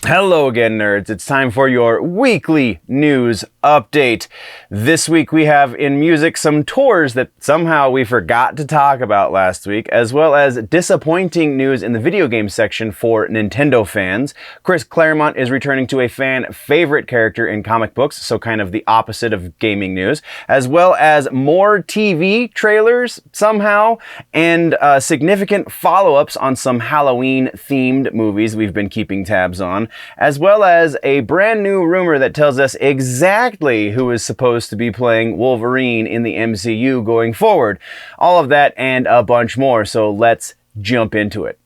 Hello again, nerds. It's time for your weekly news update. This week we have in music some tours that somehow we forgot to talk about last week, as well as disappointing news in the video game section for Nintendo fans. Chris Claremont is returning to a fan favorite character in comic books, so kind of the opposite of gaming news, as well as more TV trailers somehow, and significant follow-ups on some Halloween-themed movies we've been keeping tabs on, as well as a brand new rumor that tells us exactly who is supposed to be playing Wolverine in the MCU going forward. All of that and a bunch more, so let's jump into it.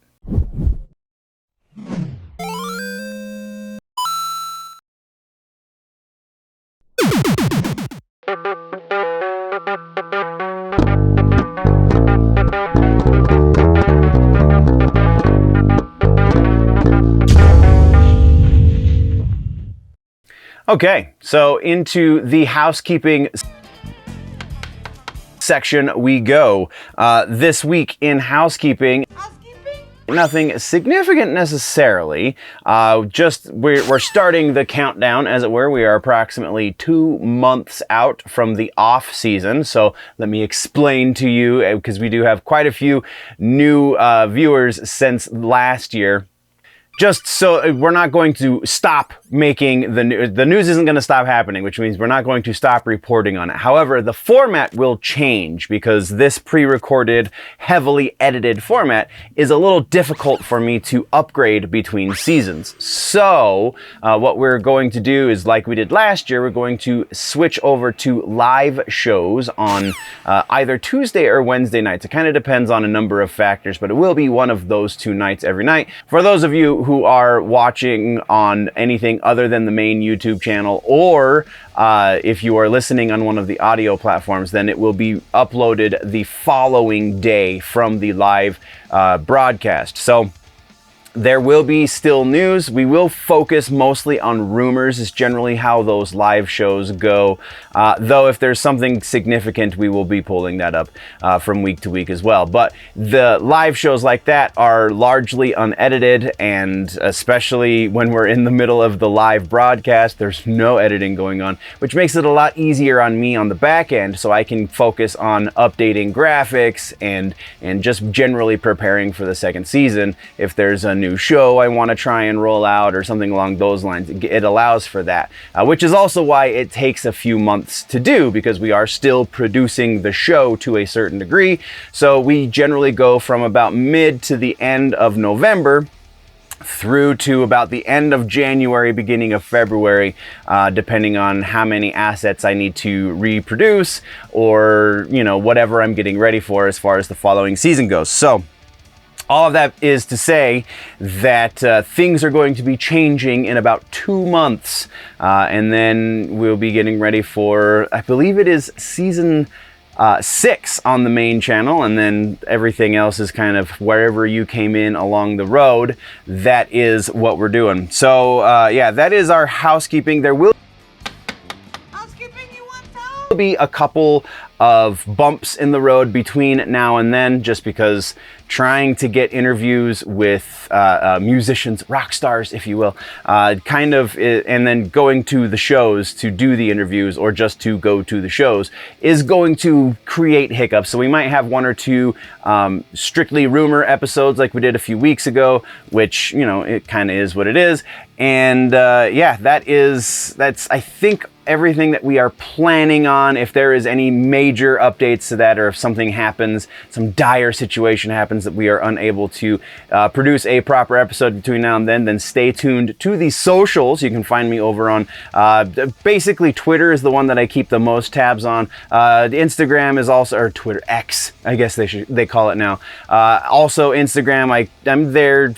Okay, so into the housekeeping section we go. This week in housekeeping, nothing significant necessarily. We're starting the countdown, as it were. We are approximately 2 months out from the off season. So let me explain to you, because we do have quite a few new viewers since last year. Just so we're not going to stop making the news. The news isn't going to stop happening, which means we're not going to stop reporting on it. However, the format will change because this pre-recorded, heavily edited format is a little difficult for me to upgrade between seasons. So what we're going to do is, like we did last year, we're going to switch over to live shows on either Tuesday or Wednesday nights. It kind of depends on a number of factors, but it will be one of those two nights every night. For those of you who are watching on anything other than the main YouTube channel, or if you are listening on one of the audio platforms, then it will be uploaded the following day from the live broadcast. So there will be still news. We will focus mostly on rumors, is generally how those live shows go. Though if there's something significant, we will be pulling that up from week to week as well. But the live shows like that are largely unedited, and especially when we're in the middle of the live broadcast, there's no editing going on, which makes it a lot easier on me on the back end, so I can focus on updating graphics and just generally preparing for the second season. If there's a new show I want to try and roll out or something along those lines, it allows for that, which is also why it takes a few months to do, because we are still producing the show to a certain degree. So we generally go from about mid to the end of November through to about the end of January, beginning of February, depending on how many assets I need to reproduce, or whatever I'm getting ready for as far as the following season goes. So all of that is to say that things are going to be changing in about 2 months, and then we'll be getting ready for, I believe it is season 6 on the main channel, and then everything else is kind of wherever you came in along the road. That is what we're doing. So yeah, that is our housekeeping. There will be a couple of bumps in the road between now and then, just because trying to get interviews with musicians, rock stars, if you will, and then going to the shows to do the interviews, or just to go to the shows, is going to create hiccups. So we might have 1 or 2 strictly rumor episodes like we did a few weeks ago, which, it kind of is what it is. And yeah, that's I think everything that we are planning on. If there is any major updates to that, or if something happens, some dire situation happens that we are unable to produce a proper episode between now and then stay tuned to the socials. You can find me over on basically Twitter is the one that I keep the most tabs on. The Instagram is also, or Twitter X, I guess they call it now. Also Instagram, I'm there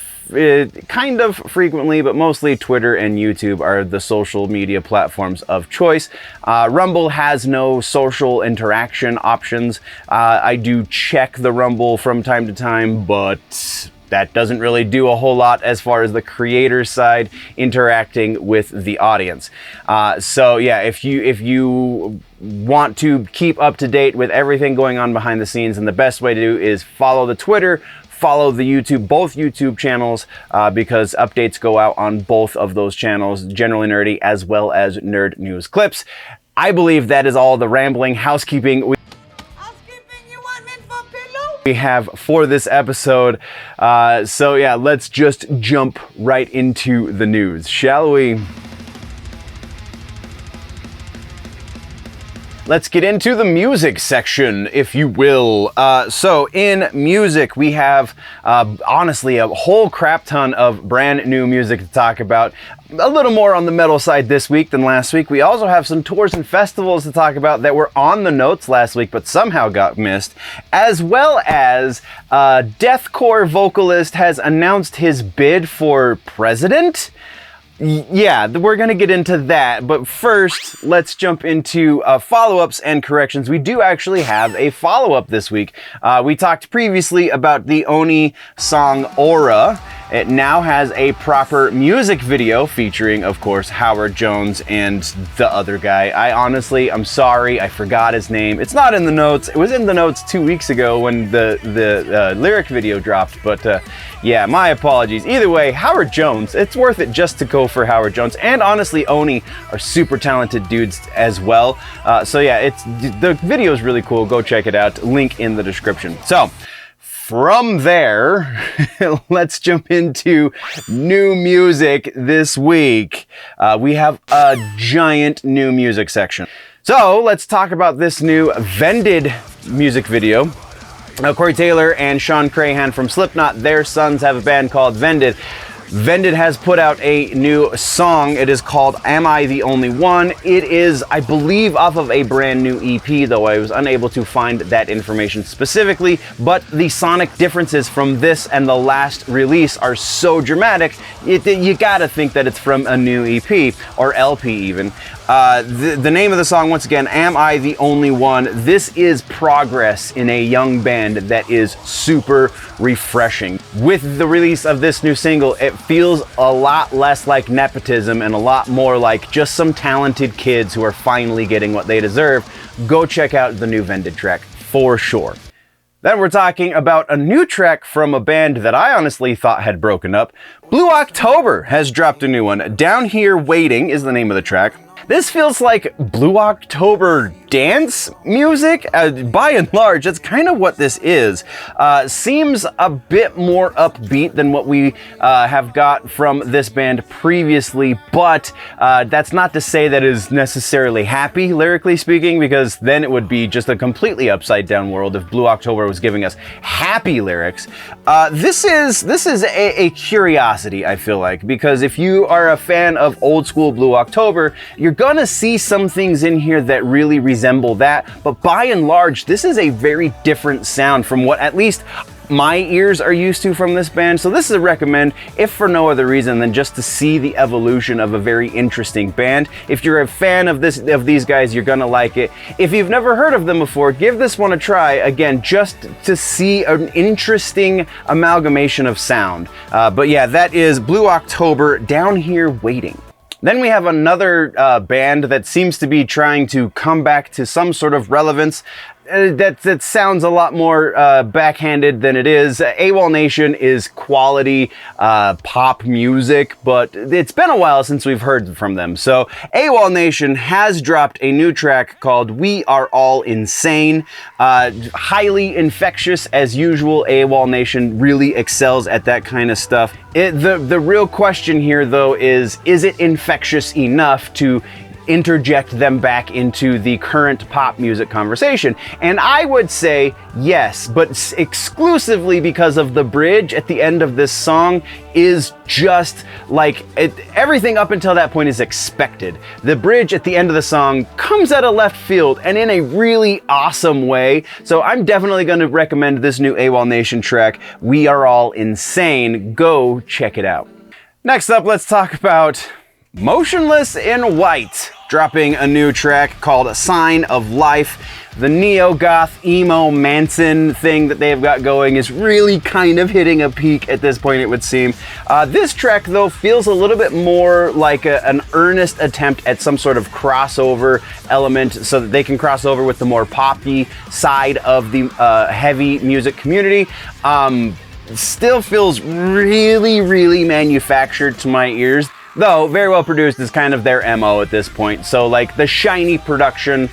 kind of frequently, but mostly Twitter and YouTube are the social media platforms of choice. Rumble has no social interaction options. I do check the Rumble from time to time, but that doesn't really do a whole lot as far as the creator side interacting with the audience. So yeah, if you want to keep up to date with everything going on behind the scenes, and the best way to do is follow the Twitter, follow both YouTube channels, because updates go out on both of those channels, Generally Nerdy as well as Nerd News Clips. I believe that is all the rambling housekeeping we have for this episode. So yeah, let's just jump right into the news, shall we? Let's get into the music section, if you will. So in music, we have honestly a whole crap ton of brand new music to talk about. A little more on the metal side this week than last week. We also have some tours and festivals to talk about that were on the notes last week but somehow got missed, as well as deathcore vocalist has announced his bid for president. Yeah, we're going to get into that, but first, let's jump into follow-ups and corrections. We do actually have a follow-up this week. We talked previously about the Oni song Aura. It now has a proper music video featuring, of course, Howard Jones and the other guy. I'm sorry, I forgot his name. It's not in the notes. It was in the notes 2 weeks ago when the lyric video dropped, but yeah, my apologies. Either way, Howard Jones, it's worth it just to go for Howard Jones. And honestly, Oni are super talented dudes as well. So yeah, the video is really cool. Go check it out. Link in the description. So from there, let's jump into new music this week. We have a giant new music section. So let's talk about this new Vended music video. Now, Corey Taylor and Sean Crahan from Slipknot, their sons, have a band called Vended. Vended has put out a new song. It is called Am I the Only One? It is, I believe, off of a brand new EP, though I was unable to find that information specifically, but the sonic differences from this and the last release are so dramatic, you gotta think that it's from a new EP, or LP even. The name of the song, once again, Am I the Only One? This is progress in a young band that is super refreshing. With the release of this new single, it feels a lot less like nepotism and a lot more like just some talented kids who are finally getting what they deserve. Go check out the new Vended track for sure. Then we're talking about a new track from a band that I honestly thought had broken up. Blue October has dropped a new one. Down Here Waiting is the name of the track. This feels like Blue October dance music. By and large, that's kind of what this is. Seems a bit more upbeat than what we have got from this band previously, but that's not to say that it is necessarily happy, lyrically speaking, because then it would be just a completely upside down world if Blue October was giving us happy lyrics. This is a curiosity, I feel like, because if you are a fan of old school Blue October, you're gonna see some things in here that really resemble that, but by and large, this is a very different sound from what at least my ears are used to from this band. So this is a recommend, if for no other reason than just to see the evolution of a very interesting band. If you're a fan of these guys, you're gonna like it. If you've never heard of them before, give this one a try, again, just to see an interesting amalgamation of sound. But yeah, that is Blue October, Down Here Waiting. Then we have another band that seems to be trying to come back to some sort of relevance. That sounds a lot more backhanded than it is. AWOL Nation is quality pop music, but it's been a while since we've heard from them. So AWOL Nation has dropped a new track called We Are All Insane. Highly infectious as usual. AWOL Nation really excels at that kind of stuff. The real question here, though, is it infectious enough to interject them back into the current pop music conversation? And I would say yes, but exclusively because of the bridge at the end of this song is just like everything up until that point is expected. The bridge at the end of the song comes out of left field and in a really awesome way. So I'm definitely going to recommend this new AWOL Nation track, We Are All Insane. Go check it out. Next up, let's talk about Motionless in White, dropping a new track called Sign of Life. The neo-goth emo Manson thing that they've got going is really kind of hitting a peak at this point, it would seem. This track, though, feels a little bit more like an earnest attempt at some sort of crossover element so that they can cross over with the more poppy side of the heavy music community. still feels really, really manufactured to my ears. Though, very well produced is kind of their MO at this point. So, like, the shiny production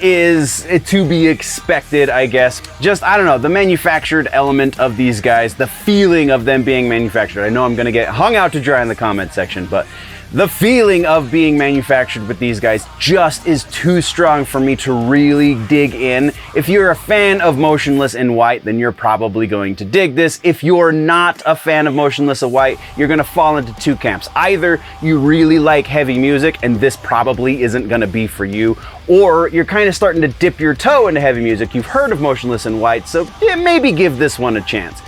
is to be expected, I guess. Just, I don't know, the manufactured element of these guys, the feeling of them being manufactured. I know I'm gonna get hung out to dry in the comment section, but the feeling of being manufactured with these guys just is too strong for me to really dig in. If you're a fan of Motionless in White, then you're probably going to dig this. If you're not a fan of Motionless in White, you're gonna fall into two camps. Either you really like heavy music, and this probably isn't gonna be for you, or you're kind of starting to dip your toe into heavy music. You've heard of Motionless in White, so yeah, maybe give this one a chance.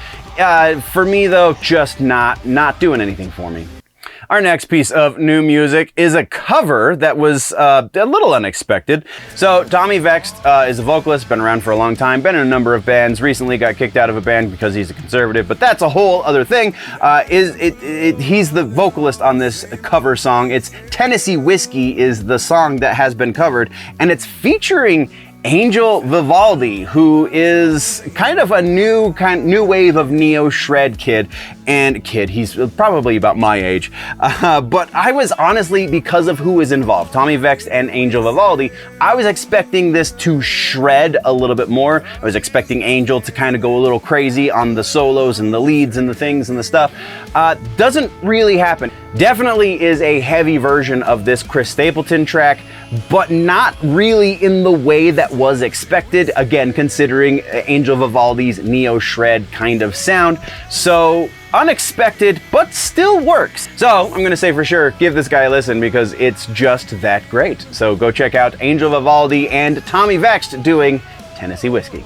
For me though, just not doing anything for me. Our next piece of new music is a cover that was a little unexpected. So Tommy Vext is a vocalist, been around for a long time, been in a number of bands, recently got kicked out of a band because he's a conservative, but that's a whole other thing. He's the vocalist on this cover song. It's Tennessee Whiskey is the song that has been covered, and it's featuring Angel Vivaldi, who is kind of a new wave of neo shred kid. He's probably about my age, but I was honestly, because of who is involved, Tommy Vext and Angel Vivaldi, I was expecting this to shred a little bit more. I was expecting Angel to kind of go a little crazy on the solos and the leads and the things and the stuff. Doesn't really happen. Definitely is a heavy version of this Chris Stapleton track, but not really in the way that was expected, again, considering Angel Vivaldi's neo shred kind of sound. So unexpected, but still works. So I'm gonna say for sure, give this guy a listen because it's just that great. So go check out Angel Vivaldi and Tommy Vext doing Tennessee Whiskey.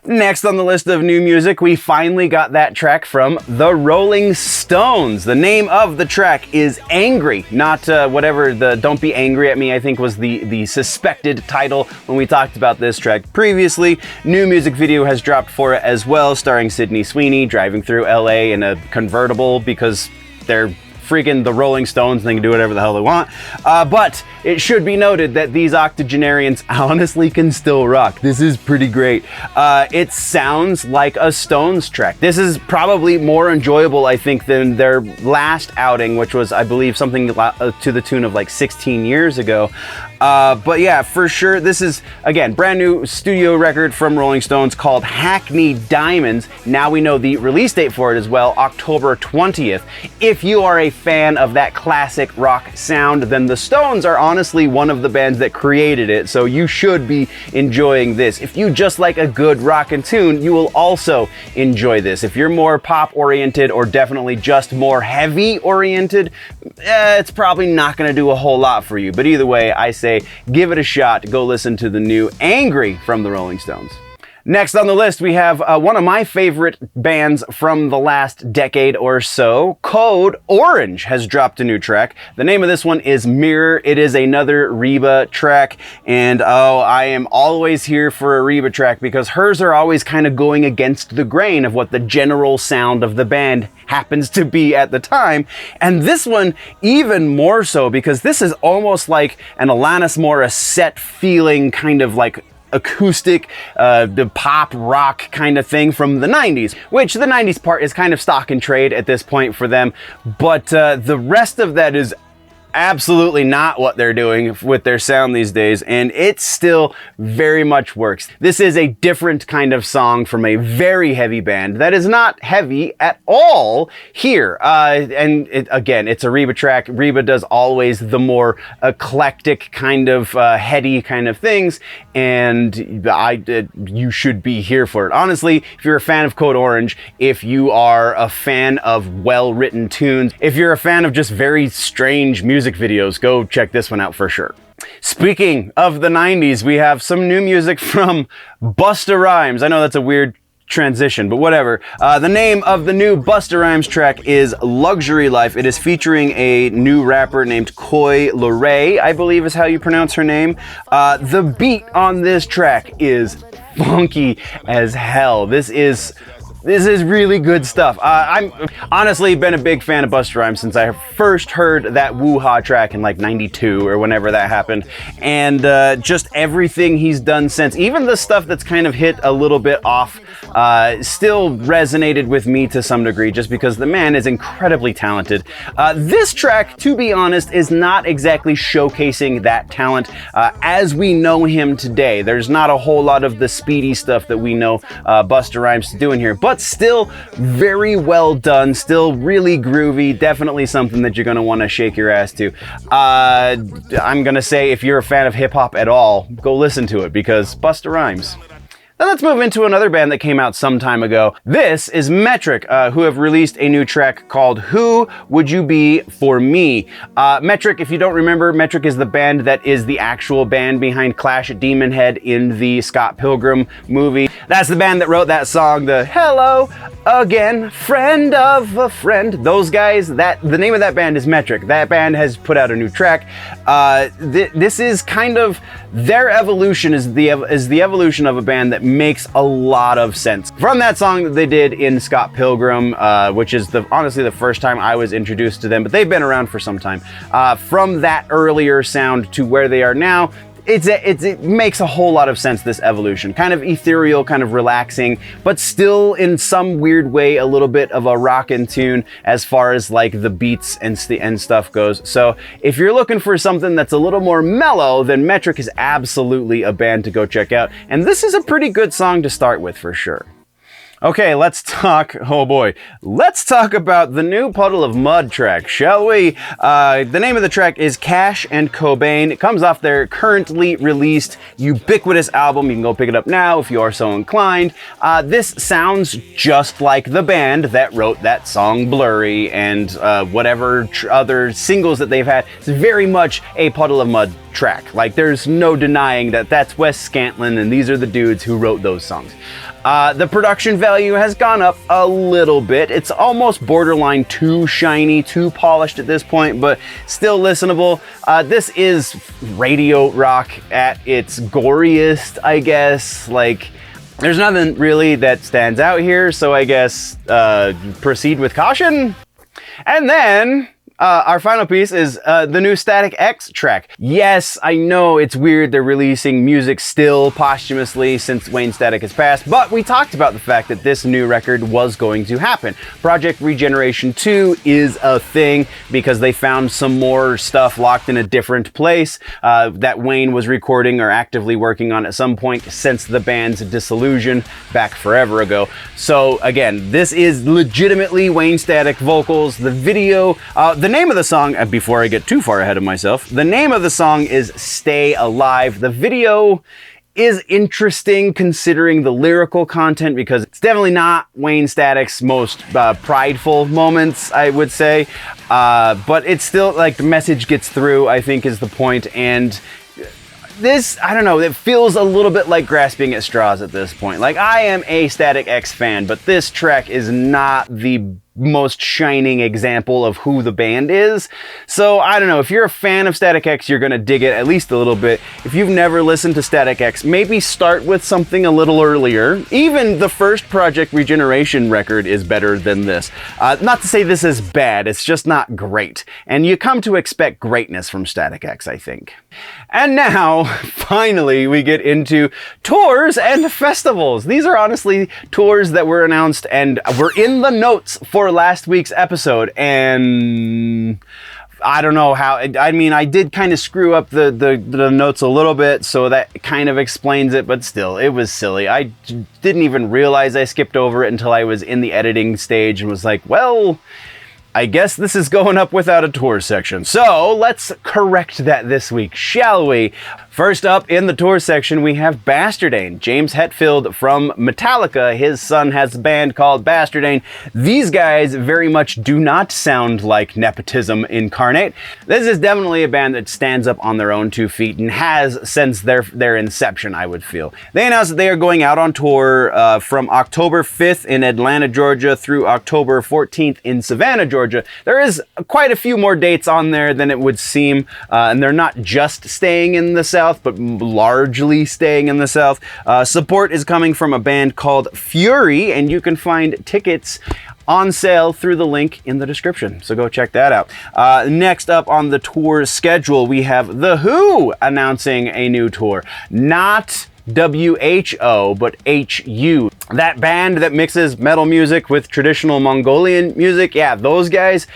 Next on the list of new music, we finally got that track from the Rolling Stones. The name of the track is Angry, not whatever the Don't Be Angry at Me, I think was the suspected title when we talked about this track previously. New music video has dropped for it as well, starring Sydney Sweeney driving through LA in a convertible because they're freaking the Rolling Stones and they can do whatever the hell they want. But it should be noted that these octogenarians honestly can still rock. This is pretty great. It sounds like a Stones track. This is probably more enjoyable, I think, than their last outing, which was, I believe, something to the tune of like 16 years ago. But yeah, for sure, this is, again, brand new studio record from Rolling Stones called Hackney Diamonds. Now we know the release date for it as well, October 20th. If you are a fan of that classic rock sound, then the Stones are honestly one of the bands that created it, so you should be enjoying this. If you just like a good rockin' tune, you will also enjoy this. If you're more pop-oriented or definitely just more heavy-oriented, it's probably not gonna do a whole lot for you. But either way, I say give it a shot. Go listen to the new Angry from the Rolling Stones. Next on the list, we have one of my favorite bands from the last decade or so. Code Orange has dropped a new track. The name of this one is Mirror. It is another Reba track, and oh, I am always here for a Reba track because hers are always kind of going against the grain of what the general sound of the band happens to be at the time. And this one even more so because this is almost like an Alanis Morissette feeling, kind of like acoustic, the pop rock kind of thing from the 90s, which the 90s part is kind of stock and trade at this point for them. But the rest of that is absolutely not what they're doing with their sound these days, and it still very much works. This is a different kind of song from a very heavy band that is not heavy at all here. And again, it's a Reba track. Reba does always the more eclectic kind of heady kind of things, and you should be here for it. Honestly, if you're a fan of Code Orange, if you are a fan of well-written tunes, if you're a fan of just very strange music videos, go check this one out for sure. Speaking of the 90s, we have some new music from Busta Rhymes. I know that's a weird transition, but whatever. The name of the new Busta Rhymes track is Luxury Life. It is featuring a new rapper named Coi Leray, I believe is how you pronounce her name. The beat on this track is funky as hell. This is This is really good stuff. I'm honestly been a big fan of Busta Rhymes since I first heard that Woo-Ha track in like 92 or whenever that happened. And just everything he's done since, even the stuff that's kind of hit a little bit off, still resonated with me to some degree just because the man is incredibly talented. This track, to be honest, is not exactly showcasing that talent as we know him today. There's not a whole lot of the speedy stuff that we know Busta Rhymes doing here, but still very well done, still really groovy, definitely something that you're going to want to shake your ass to. I'm going to say if you're a fan of hip-hop at all, go listen to it because Busta Rhymes. Now let's move into another band that came out some time ago. This is Metric, who have released a new track called Who Would You Be For Me? Metric, if you don't remember, Metric is the band that is the actual band behind Clash at Demon Head in the Scott Pilgrim movie. That's the band that wrote that song, the Hello Again, Friend of a Friend. Those guys, the name of that band is Metric. That band has put out a new track. This is kind of their evolution, is the evolution of a band that makes a lot of sense. From that song that they did in Scott Pilgrim, which is honestly the first time I was introduced to them, but they've been around for some time. From that earlier sound to where they are now, it makes a whole lot of sense, this evolution. Kind of ethereal, kind of relaxing, but still in some weird way a little bit of a rockin' tune as far as like the beats and stuff goes. So if you're looking for something that's a little more mellow, then Metric is absolutely a band to go check out. And this is a pretty good song to start with for sure. Okay, let's talk about the new Puddle of Mudd track, shall we? The name of the track is Cash and Cobain. It comes off their currently released ubiquitous album. You can go pick it up now if you are so inclined. This sounds just like the band that wrote that song Blurry and whatever other singles that they've had. It's very much a Puddle of Mudd track. Like, there's no denying that that's Wes Scantlin and these are the dudes who wrote those songs. The production value has gone up a little bit. It's almost borderline too shiny, too polished at this point, but still listenable. This is radio rock at its goriest, I guess. Like, there's nothing really that stands out here, so I guess proceed with caution. And then our final piece is the new Static X track. Yes, I know it's weird they're releasing music still posthumously since Wayne Static has passed, but we talked about the fact that this new record was going to happen. Project Regeneration 2 is a thing because they found some more stuff locked in a different place that Wayne was recording or actively working on at some point since the band's dissolution back forever ago. So again, this is legitimately Wayne Static vocals. The video, the name of the song, before I get too far ahead of myself, the name of the song is Stay Alive. The video is interesting considering the lyrical content because it's definitely not Wayne Static's most prideful moments, I would say. But it's still, like, the message gets through, I think is the point. And this, I don't know, it feels a little bit like grasping at straws at this point. Like, I am a Static X fan, but this track is not the most shining example of who the band is. So I don't know, if you're a fan of Static X, you're gonna dig it at least a little bit. If you've never listened to Static X, maybe start with something a little earlier. Even the first Project Regeneration record is better than this. Not to say this is bad, it's just not great. And you come to expect greatness from Static X, I think. And now, finally, we get into tours and festivals. These are honestly tours that were announced and were in the notes for last week's episode, and I don't know how, I mean, I did kind of screw up the notes a little bit, so that kind of explains it, but still, it was silly. I didn't even realize I skipped over it until I was in the editing stage and was like, well, I guess this is going up without a tour section. So let's correct that this week, shall we? First up in the tour section, we have Bastardane. James Hetfield from Metallica. His son has a band called Bastardane. These guys very much do not sound like nepotism incarnate. This is definitely a band that stands up on their own 2 feet and has since their inception, I would feel. They announced that they are going out on tour from October 5th in Atlanta, Georgia through October 14th in Savannah, Georgia. Georgia. There is quite a few more dates on there than it would seem, and they're not just staying in the South, but largely staying in the South. Support is coming from a band called Fury, and you can find tickets on sale through the link in the description. So go check that out. Next up on the tour schedule, we have The Who announcing a new tour. Not WHO, but HU. That band that mixes metal music with traditional Mongolian music, yeah, those guys,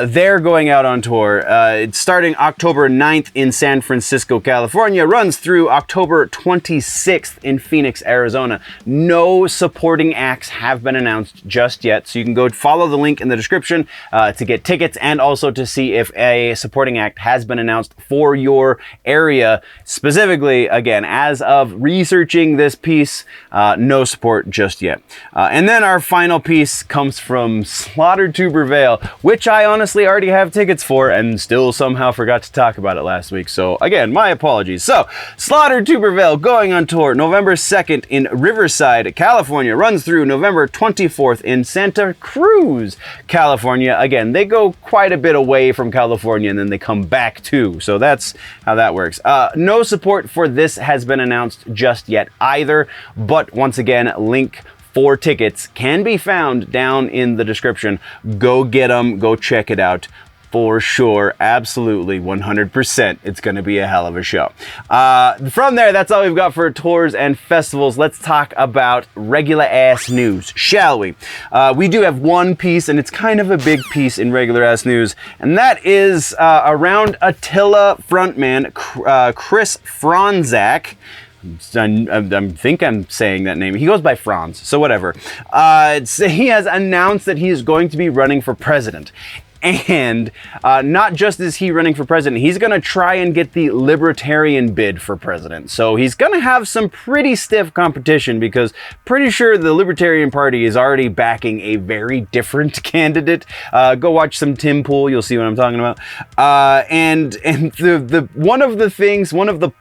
they're going out on tour. It's starting October 9th in San Francisco, California, runs through October 26th in Phoenix, Arizona. No supporting acts have been announced just yet, so you can go follow the link in the description to get tickets and also to see if a supporting act has been announced for your area. Specifically, again, as of researching this piece, no support just yet. And then our final piece comes from Slaughtered to Prevail, which I honestly already have tickets for and still somehow forgot to talk about it last week. So again, my apologies. So Slaughtered to Prevail going on tour November 2nd in Riverside, California, runs through November 24th in Santa Cruz, California. Again, they go quite a bit away from California and then they come back too. So that's how that works. No support for this has been announced just yet either, but once again, link for tickets can be found down in the description. Go get them, go check it out for sure. Absolutely, 100%. It's going to be a hell of a show. From there, that's all we've got for tours and festivals. Let's talk about regular ass news, shall we? We do have one piece, and it's kind of a big piece in regular ass news, and that is around Attila frontman Chris Franzak. I think I'm saying that name. He goes by Franz, so whatever. He has announced that he is going to be running for president. And not just is he running for president, he's going to try and get the libertarian bid for president. So he's going to have some pretty stiff competition because pretty sure the Libertarian Party is already backing a very different candidate. Go watch some Tim Pool, you'll see what I'm talking about. And one of the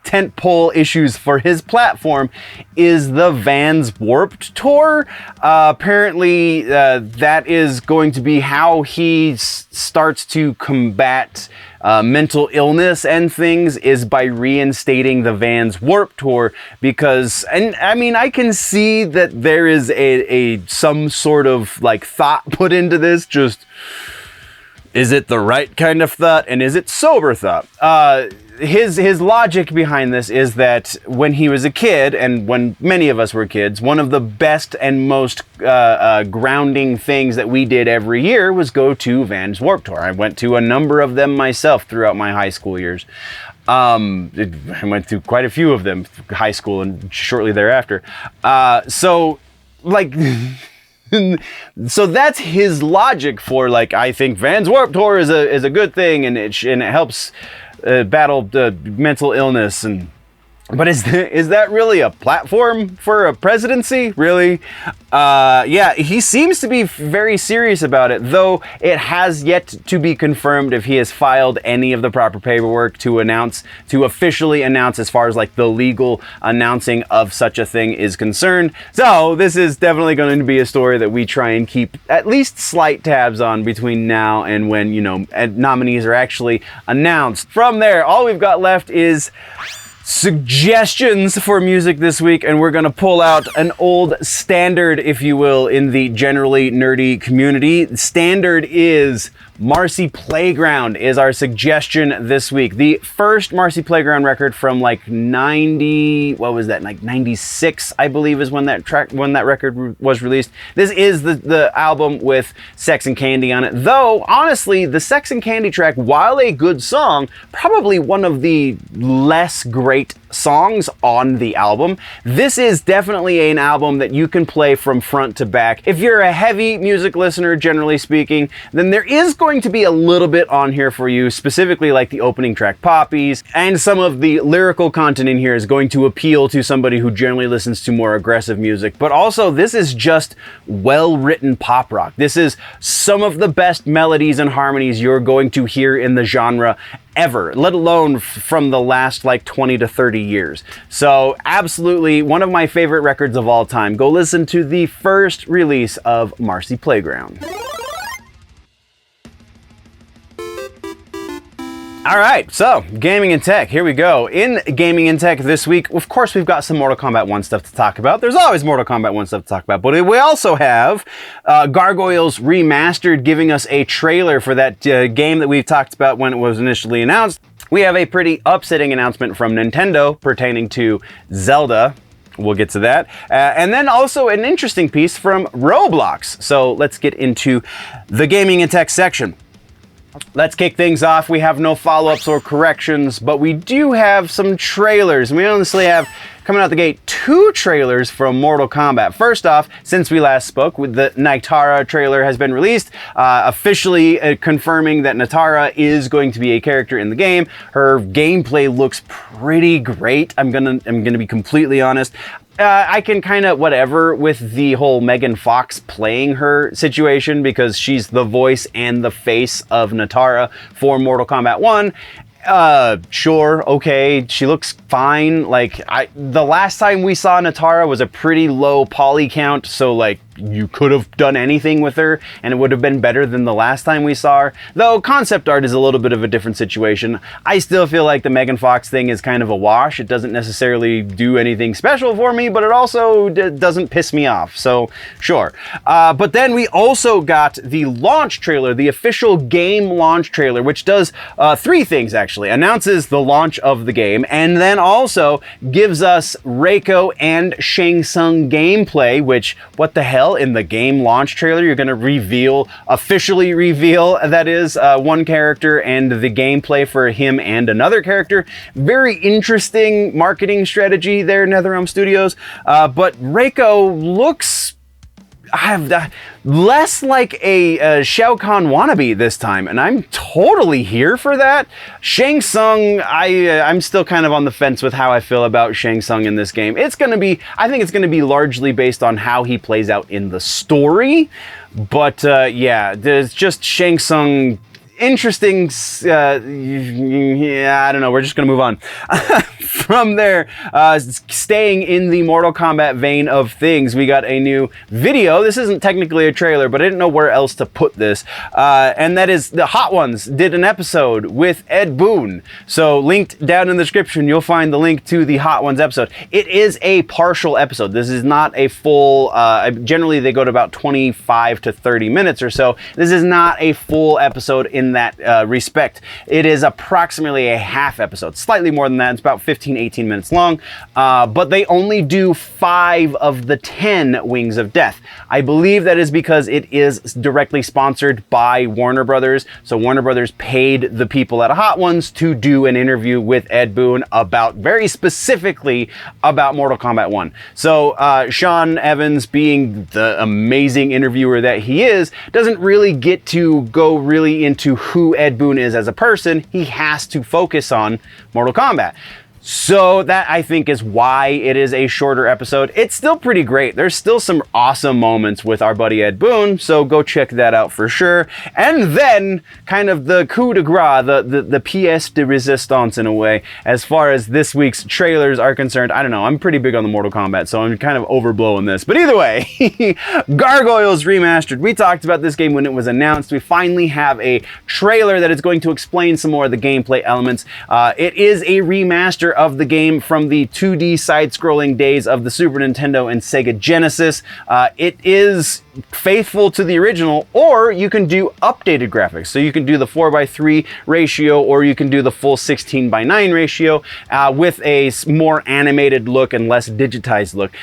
tentpole issues for his platform is the Vans Warped Tour. Apparently, that is going to be how he starts to combat mental illness and things, is by reinstating the Vans Warped Tour, because, and I mean, I can see that there is some sort of like thought put into this. Just, is it the right kind of thought, and is it sober thought? His logic behind this is that when he was a kid, and when many of us were kids, one of the best and most grounding things that we did every year was go to Vans Warped Tour. I went to a number of them myself throughout my high school years. I went through quite a few of them, high school and shortly thereafter. So that's his logic for, like, I think Vans Warped Tour is a good thing, and it helps battle mental illness. But is that really a platform for a presidency? Really? Yeah, he seems to be very serious about it, though it has yet to be confirmed if he has filed any of the proper paperwork to officially announce as far as like the legal announcing of such a thing is concerned. So this is definitely going to be a story that we try and keep at least slight tabs on between now and when, nominees are actually announced. From there, all we've got left is suggestions for music this week, and we're going to pull out an old standard, if you will, in the generally nerdy community. Standard is Marcy Playground is our suggestion this week. The first Marcy Playground record from like 96, I believe, is when that record was released. This is the album with Sex and Candy on it. Though, honestly, the Sex and Candy track, while a good song, probably one of the less great songs on the album. This is definitely an album that you can play from front to back. If you're a heavy music listener, generally speaking, then there is going to be a little bit on here for you, specifically like the opening track Poppies, and some of the lyrical content in here is going to appeal to somebody who generally listens to more aggressive music. But also, this is just well-written pop rock. This is some of the best melodies and harmonies you're going to hear in the genre ever, let alone from the last like 20 to 30 years. So absolutely one of my favorite records of all time. Go listen to the first release of Marcy Playground. All right, so gaming and tech, here we go. In gaming and tech this week, of course, we've got some Mortal Kombat 1 stuff to talk about. There's always Mortal Kombat 1 stuff to talk about, but we also have Gargoyles Remastered giving us a trailer for that game that we've talked about when it was initially announced. We have a pretty upsetting announcement from Nintendo pertaining to Zelda. We'll get to that. And then also an interesting piece from Roblox. So let's get into the gaming and tech section. Let's kick things off. We have no follow-ups or corrections, but we do have some trailers. And we honestly have, coming out the gate, 2 trailers from Mortal Kombat. First off, since we last spoke, with the Nitara trailer has been released, officially confirming that Nitara is going to be a character in the game. Her gameplay looks pretty great. I'm gonna be completely honest. I can kind of whatever with the whole Megan Fox playing her situation because she's the voice and the face of Nitara for Mortal Kombat 1. Sure, okay, she looks fine. Like, the last time we saw Nitara was a pretty low poly count, so like, you could have done anything with her and it would have been better than the last time we saw her. Though concept art is a little bit of a different situation. I still feel like the Megan Fox thing is kind of a wash. It doesn't necessarily do anything special for me, but it also doesn't piss me off. So sure. But then we also got the launch trailer, the official game launch trailer, which does 3 things actually. Announces the launch of the game and then also gives us Reiko and Shang Tsung gameplay, which, what the hell? In the game launch trailer, you're going to officially reveal, that is, one character and the gameplay for him and another character. Very interesting marketing strategy there, NetherRealm Studios. But Reiko looks less like a Shao Kahn wannabe this time, and I'm totally here for that. Shang Tsung, I'm still kind of on the fence with how I feel about Shang Tsung in this game. I think it's gonna be largely based on how he plays out in the story, but yeah, there's just Shang Tsung. Interesting, yeah, I don't know, we're just gonna move on. From there, staying in the Mortal Kombat vein of things, we got a new video. This isn't technically a trailer, but I didn't know where else to put this. And that is the Hot Ones did an episode with Ed Boon. So linked down in the description, you'll find the link to the Hot Ones episode. It is a partial episode. This is not a full, generally they go to about 25 to 30 minutes or so. This is not a full episode in that respect. It is approximately a half episode, slightly more than that. It's about 18 minutes long, but they only do 5 of the 10 Wings of Death. I believe that is because it is directly sponsored by Warner Brothers. So Warner Brothers paid the people at Hot Ones to do an interview with Ed Boon very specifically about Mortal Kombat 1. So Sean Evans, being the amazing interviewer that he is, doesn't really get to go really into who Ed Boon is as a person. He has to focus on Mortal Kombat. So that, I think, is why it is a shorter episode. It's still pretty great. There's still some awesome moments with our buddy Ed Boon, so go check that out for sure. And then, kind of the coup de grace, the pièce de résistance in a way, as far as this week's trailers are concerned. I don't know, I'm pretty big on the Mortal Kombat, so I'm kind of overblowing this. But either way, Gargoyles Remastered. We talked about this game when it was announced. We finally have a trailer that is going to explain some more of the gameplay elements. It is a remaster of the game from the 2D side-scrolling days of the Super Nintendo and Sega Genesis. It is faithful to the original, or you can do updated graphics. So you can do the 4:3 ratio, or you can do the full 16:9 ratio with a more animated look and less digitized look.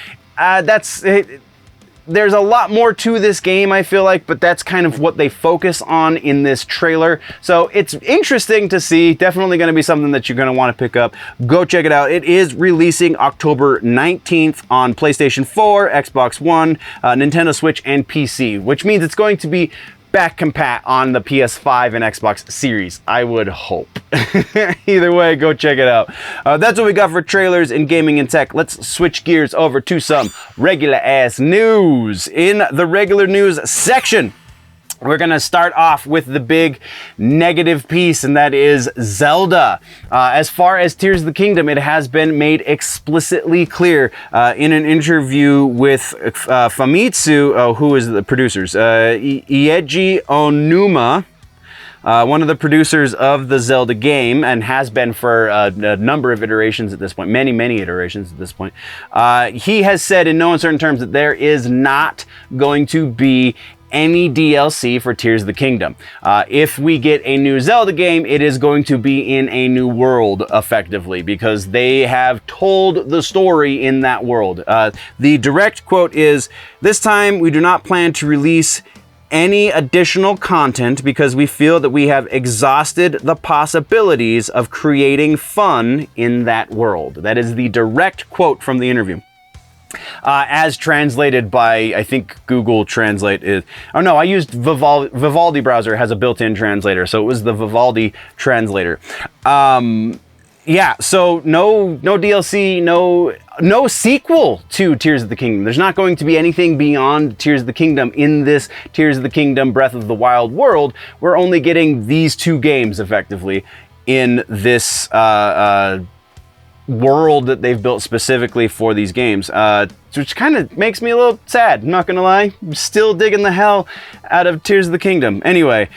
There's a lot more to this game, I feel like, but that's kind of what they focus on in this trailer. So it's interesting to see. Definitely going to be something that you're going to want to pick up. Go check it out. It is releasing October 19th on PlayStation 4, Xbox One, Nintendo Switch, and PC, which means it's going to be back compat on the PS5 and Xbox Series, I would hope. Either way, go check it out. That's what we got for trailers in gaming and tech. Let's switch gears over to some regular ass news. In the regular news section, we're going to start off with the big negative piece, and that is Zelda. As far as Tears of the Kingdom, it has been made explicitly clear in an interview with Famitsu, who is the producers, Eiji Onuma. one of the producers of the Zelda game, and has been for a number of iterations at this point, many iterations at this point. He has said in no uncertain terms that there is not going to be any DLC for Tears of the Kingdom. If we get a new Zelda game, it is going to be in a new world, effectively, because they have told the story in that world. The direct quote is, "This time we do not plan to release any additional content because we feel that we have exhausted the possibilities of creating fun in that world." That is the direct quote from the interview. As translated by, I think Google Translate is, oh no, I used Vivaldi browser has a built-in translator, so it was the Vivaldi translator. Yeah, so no DLC, no sequel to Tears of the Kingdom. There's not going to be anything beyond Tears of the Kingdom in this Tears of the Kingdom Breath of the Wild world. We're only getting these two games, effectively, in this world that they've built specifically for these games, which kind of makes me a little sad, I'm not gonna lie. I'm still digging the hell out of Tears of the Kingdom. Anyway,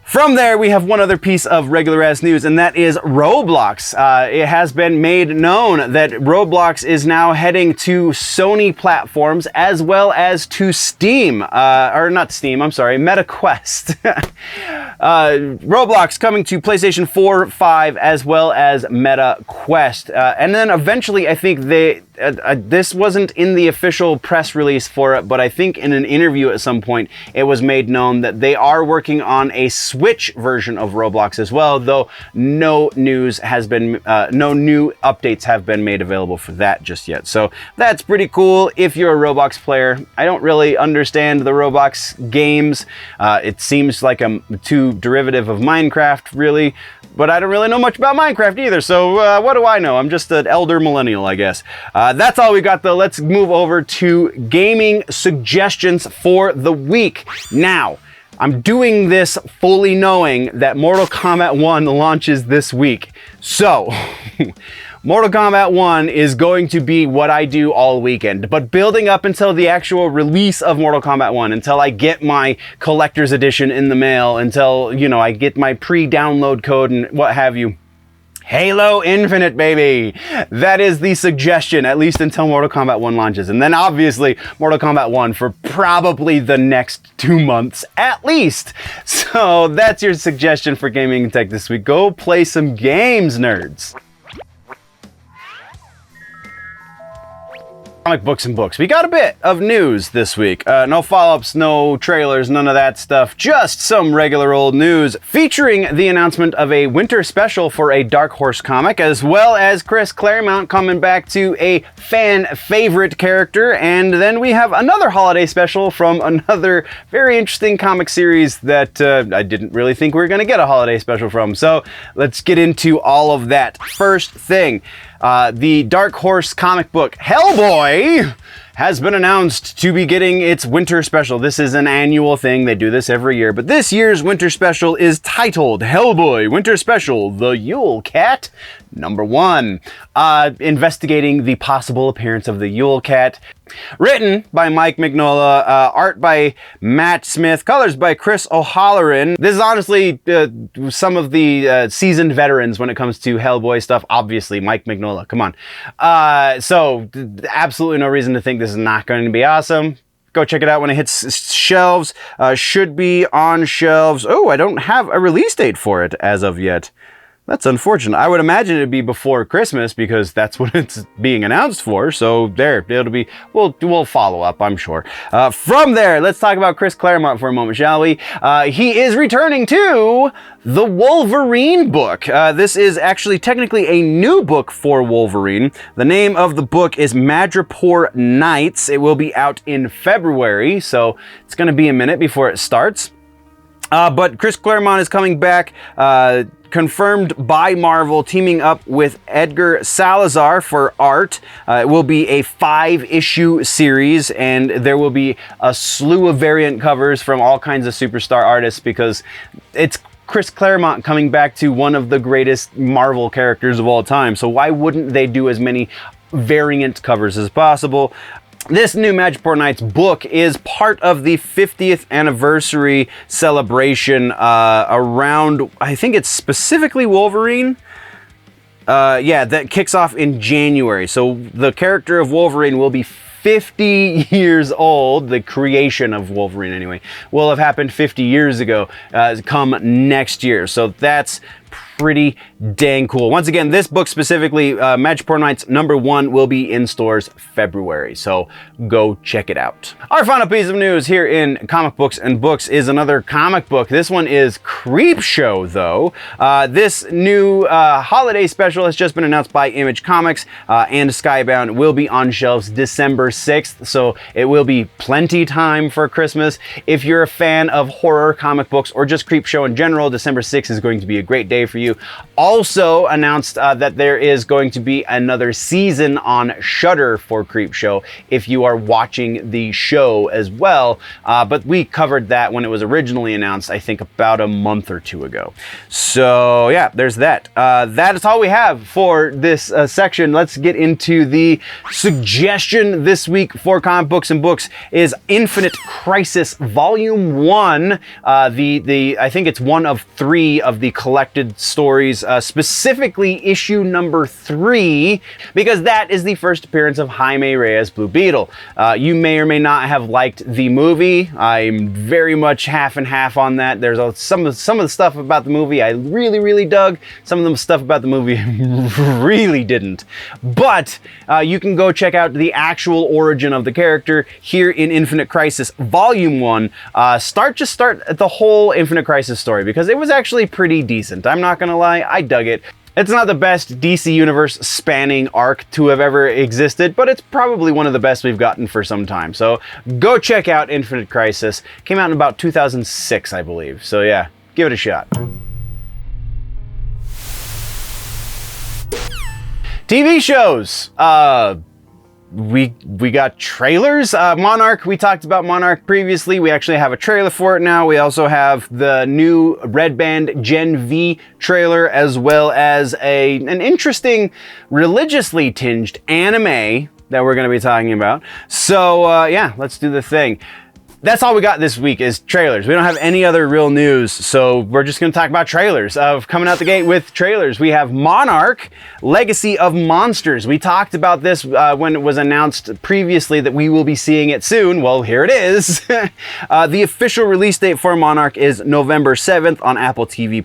from there, we have one other piece of regular-ass news, and that is Roblox. It has been made known that Roblox is now heading to Sony platforms as well as to Steam. Or not Steam, I'm sorry, MetaQuest. Roblox coming to PlayStation 4, 5, as well as MetaQuest. And then eventually, I think this wasn't in the official press release for it, but I think in an interview at some point, it was made known that they are working on a Switch version of Roblox as well, though no new updates have been made available for that just yet. So that's pretty cool if you're a Roblox player. I don't really understand the Roblox games. It seems like I'm too derivative of Minecraft, really, but I don't really know much about Minecraft either, so what do I know? I'm just an elder millennial, I guess. That's all we got, though. Let's move over to gaming suggestions for the week. Now, I'm doing this fully knowing that Mortal Kombat 1 launches this week. So, Mortal Kombat 1 is going to be what I do all weekend, but building up until the actual release of Mortal Kombat 1, until I get my collector's edition in the mail, until, you know, I get my pre-download code and what have you. Halo Infinite, baby! That is the suggestion, at least until Mortal Kombat 1 launches. And then obviously, Mortal Kombat 1 for probably the next 2 months, at least. So that's your suggestion for Gaming and Tech this week. Go play some games, nerds. Comic books and books. We got a bit of news this week. No follow-ups, no trailers, none of that stuff. Just some regular old news featuring the announcement of a winter special for a Dark Horse comic, as well as Chris Claremont coming back to a fan favorite character. And then we have another holiday special from another very interesting comic series that I didn't really think we were going to get a holiday special from. So let's get into all of that. First thing, the Dark Horse comic book Hellboy has been announced to be getting its winter special. This is an annual thing. They do this every year. But this year's winter special is titled Hellboy Winter Special, The Yule Cat #1. Investigating the possible appearance of the Yule Cat. Written by Mike Mignola, art by Matt Smith, colors by Chris O'Halloran. This is honestly some of the seasoned veterans when it comes to Hellboy stuff. Obviously, Mike Mignola, come on. So absolutely no reason to think this is not going to be awesome. Go check it out when it hits shelves. Should be on shelves. Oh, I don't have a release date for it as of yet. That's unfortunate. I would imagine it'd be before Christmas because that's what it's being announced for. So there, it'll be, we'll follow up, I'm sure. From there, let's talk about Chris Claremont for a moment, shall we? He is returning to the Wolverine book. This is actually technically a new book for Wolverine. The name of the book is Madripoor Nights. It will be out in February, so it's going to be a minute before it starts. But Chris Claremont is coming back, confirmed by Marvel, teaming up with Edgar Salazar for art. It will be a 5-issue series, and there will be a slew of variant covers from all kinds of superstar artists because it's Chris Claremont coming back to one of the greatest Marvel characters of all time. So why wouldn't they do as many variant covers as possible? This new Magic Poor Nights book is part of the 50th anniversary celebration around, I think it's specifically Wolverine. Yeah, that kicks off in January. So the character of Wolverine will be 50 years old. The creation of Wolverine, anyway, will have happened 50 years ago, come next year. So that's pretty dang cool. Once again, this book specifically, Magic Poor Nights #1, will be in stores February, so go check it out. Our final piece of news here in Comic Books and Books is another comic book. This one is Creepshow, though. This new holiday special has just been announced by Image Comics, and Skybound will be on shelves December 6th, so it will be plenty time for Christmas. If you're a fan of horror comic books or just Creepshow in general, December 6th is going to be a great day for you. Also announced that there is going to be another season on Shudder for Creepshow if you are watching the show as well. But we covered that when it was originally announced, I think about a month or two ago. So yeah, there's that. That is all we have for this section. Let's get into the suggestion this week for Comic Books and Books is Infinite Crisis Volume 1. I think it's one of 3 of the collected stories, specifically issue number 3, because that is the first appearance of Jaime Reyes Blue Beetle. You may or may not have liked the movie. I'm very much half and half on that. There's some of the stuff about the movie I really dug. Some of the stuff about the movie really didn't. But you can go check out the actual origin of the character here in Infinite Crisis Volume 1. Start at the whole Infinite Crisis story, because it was actually pretty decent. I'm not gonna lie, I dug it. It's not the best DC Universe spanning arc to have ever existed, but it's probably one of the best we've gotten for some time. So go check out Infinite Crisis. Came out in about 2006, I believe. So yeah, give it a shot. TV shows. We got trailers. Monarch, we talked about Monarch previously. We actually have a trailer for it now. We also have the new Red Band Gen V trailer, as well as an interesting religiously tinged anime that we're going to be talking about. So yeah, let's do the thing. That's all we got this week is trailers. We don't have any other real news, so we're just going to talk about trailers. Coming out the gate with trailers, we have Monarch, Legacy of Monsters. We talked about this when it was announced previously that we will be seeing it soon. Well, here it is. The official release date for Monarch is November 7th on Apple TV+.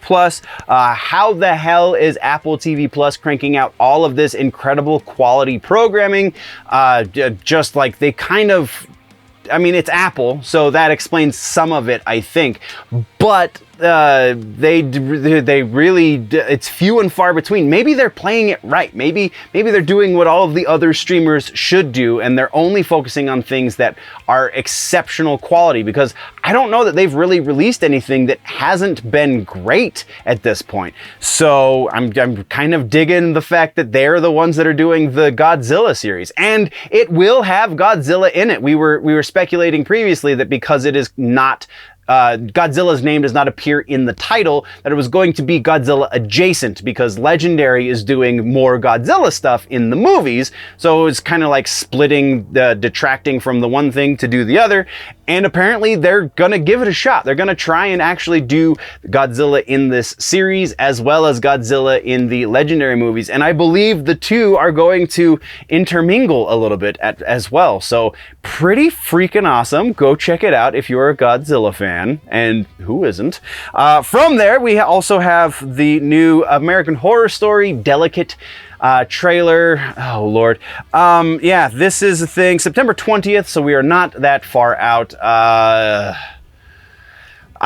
How the hell is Apple TV Plus cranking out all of this incredible quality programming? Just like they kind of... I mean, it's Apple, so that explains some of it, I think. But they really, it's few and far between. Maybe they're playing it right. Maybe they're doing what all of the other streamers should do, and they're only focusing on things that are exceptional quality, because I don't know that they've really released anything that hasn't been great at this point. So I'm kind of digging the fact that they're the ones that are doing the Godzilla series, and it will have Godzilla in it. We were speculating previously that because it is not Godzilla's name does not appear in the title, that it was going to be Godzilla adjacent, because Legendary is doing more Godzilla stuff in the movies, so it's kind of like detracting from the one thing to do the other. And apparently they're gonna give it a shot. They're gonna try and actually do Godzilla in this series as well as Godzilla in the Legendary movies. And I believe the two are going to intermingle a little bit as well. So pretty freaking awesome. Go check it out if you're a Godzilla fan, and who isn't. From there, we also have the new American Horror Story Delicate trailer. Oh Lord. Yeah, this is a thing. September 20th, so we are not that far out. I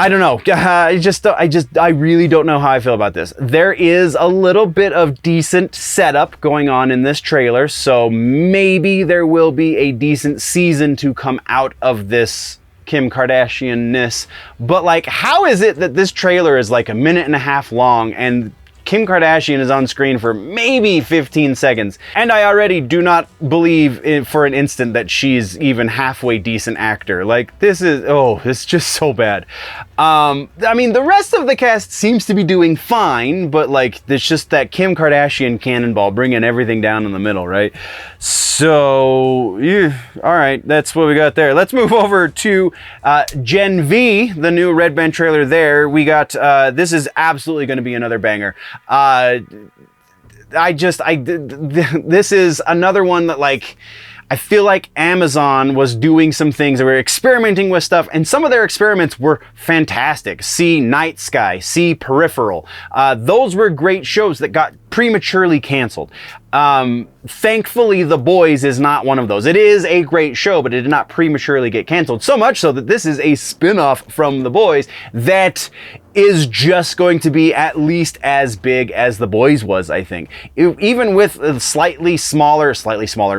don't know. I really don't know how I feel about this. There is a little bit of decent setup going on in this trailer, so maybe there will be a decent season to come out of this Kim Kardashian-ness. But like, how is it that this trailer is like a minute and a half long and Kim Kardashian is on screen for maybe 15 seconds, and I already do not believe for an instant that she's even halfway decent actor? Like, this is, oh, it's just so bad. I mean, the rest of the cast seems to be doing fine, but like, there's just that Kim Kardashian cannonball bringing everything down in the middle, right? So, yeah, all right, that's what we got there. Let's move over to Gen V, the new Red Band trailer there. We got, this is absolutely going to be another banger. This is another one that, like, I feel like Amazon was doing some things. They were experimenting with stuff, and some of their experiments were fantastic. See Night Sky, see Peripheral. Those were great shows that got prematurely canceled. Thankfully, The Boys is not one of those. It is a great show, but it did not prematurely get canceled. So much so that this is a spin-off from The Boys that is just going to be at least as big as The Boys was, I think. Even with slightly smaller,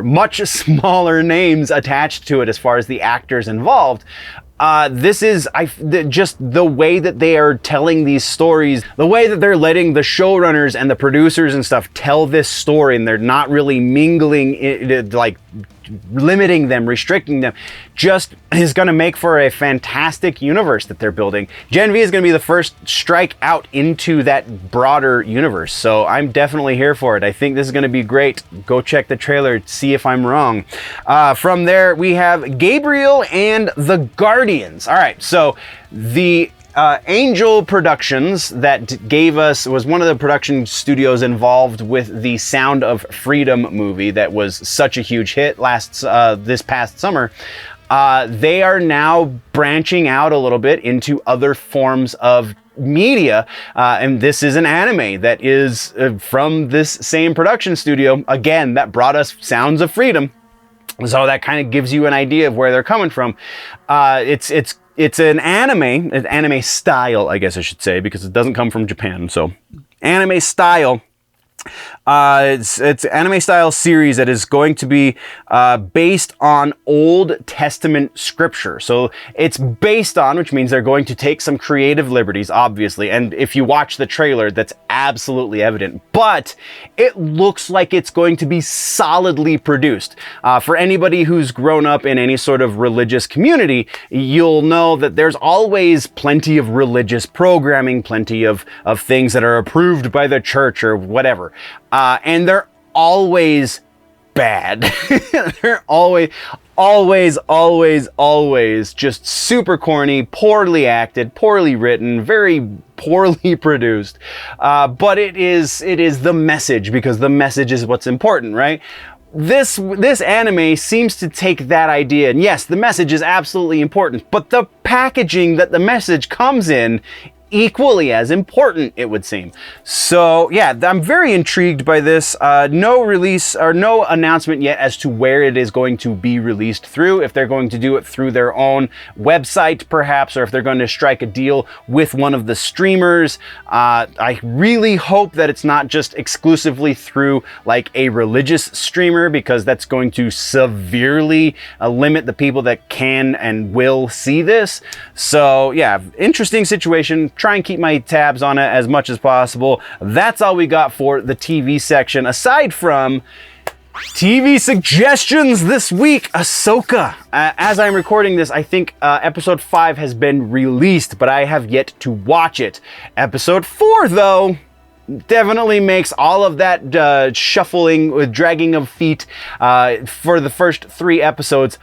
much smaller names attached to it as far as the actors involved. This is just the way that they are telling these stories, the way that they're letting the showrunners and the producers and stuff tell this story, and they're not really mingling it, like limiting them, restricting them, just is going to make for a fantastic universe that they're building. Gen V is going to be the first strike out into that broader universe, so I'm definitely here for it. I think this is going to be great. Go check the trailer, see if I'm wrong. From there, we have Gabriel and the Guardians. All right, so the Angel Productions that gave us, was one of the production studios involved with the Sound of Freedom movie that was such a huge hit this past summer. They are now branching out a little bit into other forms of media, and this is an anime that is from this same production studio, again, that brought us Sounds of Freedom. So that kind of gives you an idea of where they're coming from. It's an anime style, I guess I should say, because it doesn't come from Japan. So anime style. It's anime style series that is going to be based on Old Testament scripture. So it's based on, which means they're going to take some creative liberties, obviously. And if you watch the trailer, that's absolutely evident. But it looks like it's going to be solidly produced. For anybody who's grown up in any sort of religious community, you'll know that there's always plenty of religious programming, plenty of things that are approved by the church or whatever. And they're always bad. They're always just super corny, poorly acted, poorly written, very poorly produced. But it is the message, because the message is what's important, right? This anime seems to take that idea, and yes, the message is absolutely important, but the packaging that the message comes in equally as important, it would seem. So yeah, I'm very intrigued by this. No release or no announcement yet as to where it is going to be released through, if they're going to do it through their own website perhaps, or if they're going to strike a deal with one of the streamers. I really hope that it's not just exclusively through like a religious streamer, because that's going to severely limit the people that can and will see this. So yeah, interesting situation. Try and keep my tabs on it as much as possible. That's all we got for the TV section. Aside from TV suggestions this week, Ahsoka. As I'm recording this, I think episode 5 has been released, but I have yet to watch it. Episode 4, though, definitely makes all of that shuffling with dragging of feet for the first 3 episodes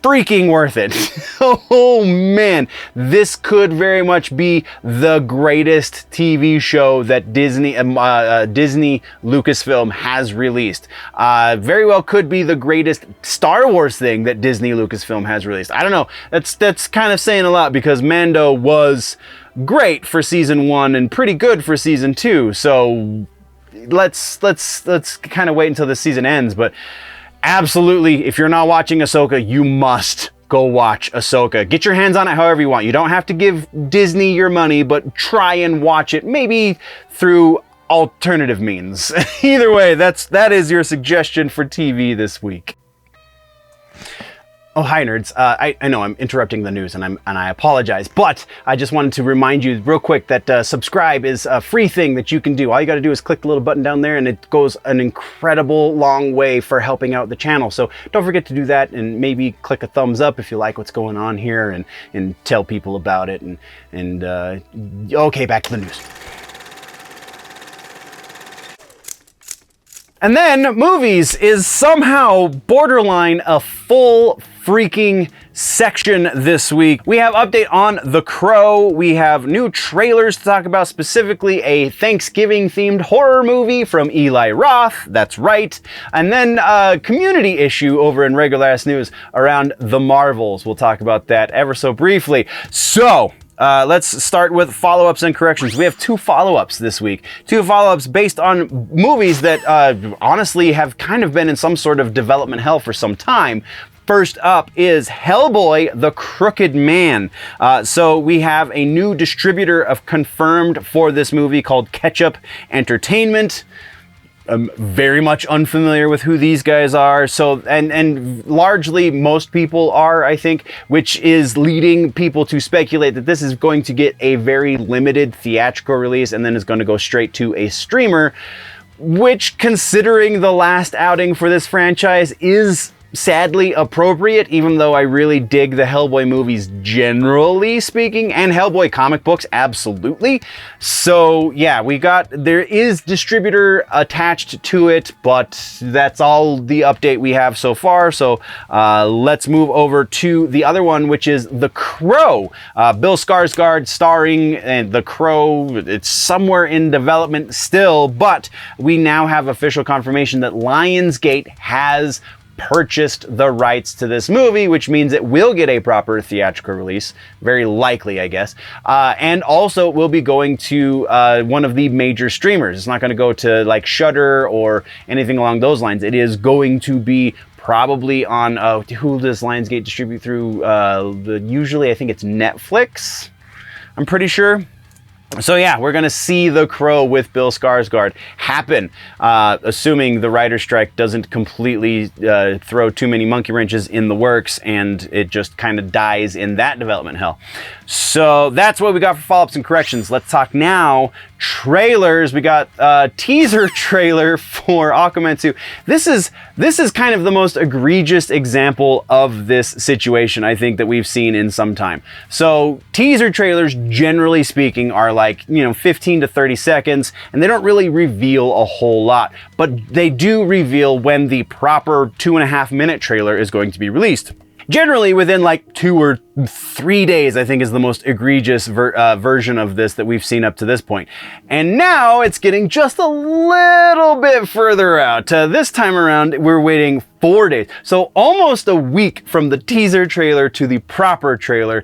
freaking worth it. Oh man, this could very much be the greatest TV show that Disney Lucasfilm has released. Very well could be the greatest Star Wars thing that Disney Lucasfilm has released. I don't know. That's kind of saying a lot, because Mando was great for season 1 and pretty good for season 2. So let's kind of wait until the season ends, but absolutely, if you're not watching Ahsoka, you must go watch Ahsoka. Get your hands on it however you want. You don't have to give Disney your money, but try and watch it, maybe through alternative means. Either way, that is your suggestion for TV this week. Oh, hi nerds. I know I'm interrupting the news and I apologize, but I just wanted to remind you real quick that subscribe is a free thing that you can do. All you got to do is click the little button down there and it goes an incredible long way for helping out the channel. So don't forget to do that and maybe click a thumbs up if you like what's going on here and tell people about it okay, back to the news. And then movies is somehow borderline a full freaking section this week. We have update on The Crow. We have new trailers to talk about, specifically a Thanksgiving themed horror movie from Eli Roth. That's right. And then a community issue over in regular ass news around the Marvels. We'll talk about that ever so briefly. So let's start with follow-ups and corrections. We have 2 follow-ups this week. 2 follow-ups based on movies that honestly have kind of been in some sort of development hell for some time. First up is Hellboy, The Crooked Man. So we have a new distributor confirmed for this movie called Ketchup Entertainment. I'm very much unfamiliar with who these guys are. So, and largely most people are, I think, which is leading people to speculate that this is going to get a very limited theatrical release and then is going to go straight to a streamer, which, considering the last outing for this franchise, is sadly appropriate, even though I really dig the Hellboy movies generally speaking, and Hellboy comic books, absolutely. So yeah, there is distributor attached to it, but that's all the update we have so far. So let's move over to the other one, which is The Crow. Bill Skarsgård starring The Crow. It's somewhere in development still, but we now have official confirmation that Lionsgate has purchased the rights to this movie, which means it will get a proper theatrical release, very likely, I guess. And also it will be going to one of the major streamers. It's not going to go to like Shudder or anything along those lines. It is going to be probably on who does Lionsgate distribute through? Usually I think it's Netflix, I'm pretty sure. So yeah, we're going to see The Crow with Bill Skarsgård happen, assuming the writer's strike doesn't completely throw too many monkey wrenches in the works and it just kind of dies in that development hell. So that's what we got for follow-ups and corrections. Let's talk now trailers. We got a teaser trailer for Aquaman 2. This is kind of the most egregious example of this situation I think that we've seen in some time. So teaser trailers, generally speaking, are like, 15 to 30 seconds, and they don't really reveal a whole lot, but they do reveal when the proper 2.5-minute trailer is going to be released. Generally within like 2 or 3 days, I think, is the most egregious version of this that we've seen up to this point. And now it's getting just a little bit further out. This time around, we're waiting 4 days. So almost a week from the teaser trailer to the proper trailer.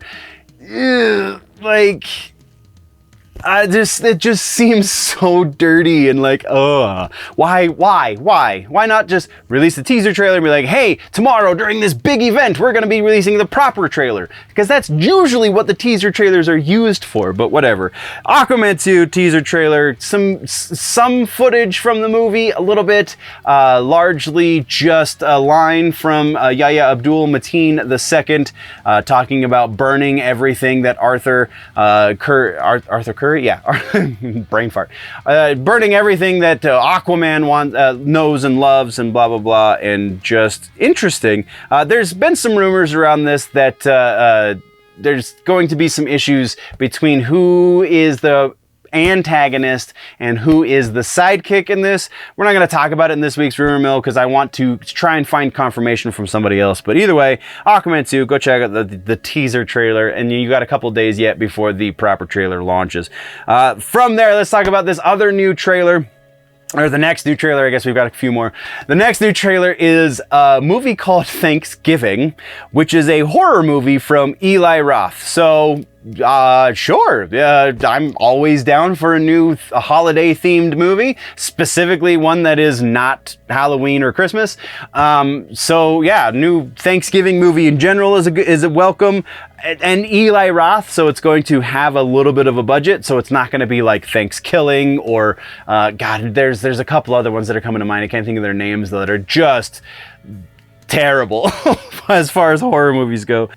It just seems so dirty and like, why not just release the teaser trailer and be like, hey, tomorrow during this big event, we're going to be releasing the proper trailer, because that's usually what the teaser trailers are used for, but whatever. Aquaman 2 teaser trailer, some footage from the movie, a little bit, largely just a line from Yahya Abdul-Mateen II, talking about burning everything that Arthur Curry, yeah, brain fart. Burning everything that Aquaman knows and loves and blah, blah, blah, and just interesting. There's been some rumors around this that there's going to be some issues between who is the antagonist and who is the sidekick in this. We're not going to talk about it in this week's rumor mill because I want to try and find confirmation from somebody else. But either way, Aquaman 2, go check out the teaser trailer, and you got a couple days yet before the proper trailer launches. From there, let's talk about this other new trailer. Or the next new trailer, I guess we've got a few more. The next new trailer is a movie called Thanksgiving, which is a horror movie from Eli Roth. So, sure, I'm always down for a holiday-themed movie, specifically one that is not Halloween or Christmas. So yeah, new Thanksgiving movie in general is a welcome. And Eli Roth, so it's going to have a little bit of a budget, so it's not going to be like Thanksgiving or God, there's a couple other ones that are coming to mind. I can't think of their names though, that are just terrible as far as horror movies go.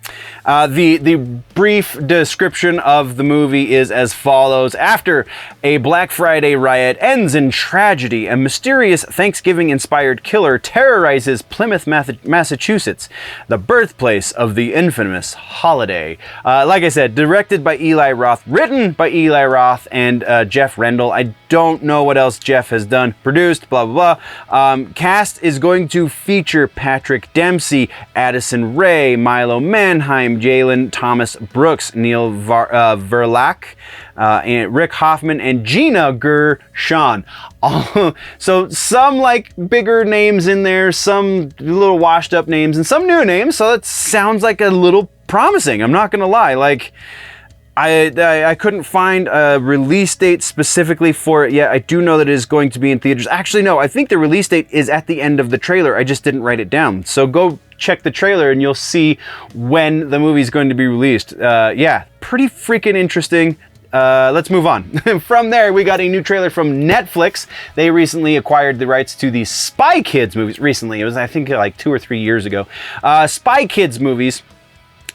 The brief description of the movie is as follows. After a Black Friday riot ends in tragedy, a mysterious Thanksgiving-inspired killer terrorizes Plymouth, Massachusetts, the birthplace of the infamous holiday. Like I said, directed by Eli Roth, written by Eli Roth and Jeff Rendell. I don't know what else Jeff has done. Produced, blah, blah, blah. Cast is going to feature Patrick Dempsey, Addison Rae, Milo Manheim, Jalen Thomas Brooks, Neil Verlaque, and Rick Hoffman, and Gina Gershon. So some like bigger names in there, some little washed up names, and some new names. So that sounds like a little promising. I'm not gonna lie. Like, I couldn't find a release date specifically for it yet. I do know that it is going to be in theaters. Actually, no, I think the release date is at the end of the trailer. I just didn't write it down. So go check the trailer and you'll see when the movie's going to be released. Yeah, pretty freaking interesting. Let's move on. From there, we got a new trailer from Netflix. They recently acquired the rights to the Spy Kids movies. Recently, it was, I think, like 2 or 3 years ago. Spy Kids movies.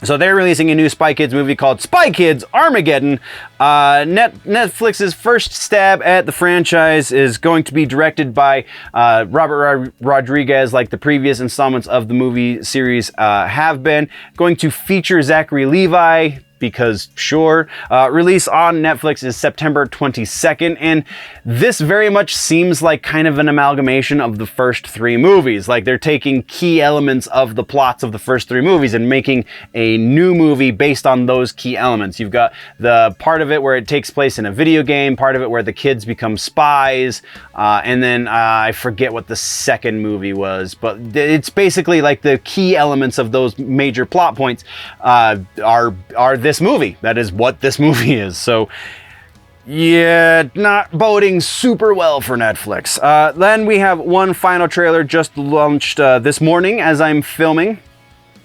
So they're releasing a new Spy Kids movie called Spy Kids Armageddon. Netflix's first stab at the franchise is going to be directed by Robert Rodriguez, like the previous installments of the movie series have been. Going to feature Zachary Levi, because sure. Release on Netflix is September 22nd, and this very much seems like kind of an amalgamation of the first 3 movies. Like, they're taking key elements of the plots of the first 3 movies and making a new movie based on those key elements. You've got the part of it where it takes place in a video game, part of it where the kids become spies, and then I forget what the second movie was, but it's basically like the key elements of those major plot points are this movie. That is what this movie is. So yeah, not boding super well for Netflix. Then we have one final trailer just launched this morning as I'm filming.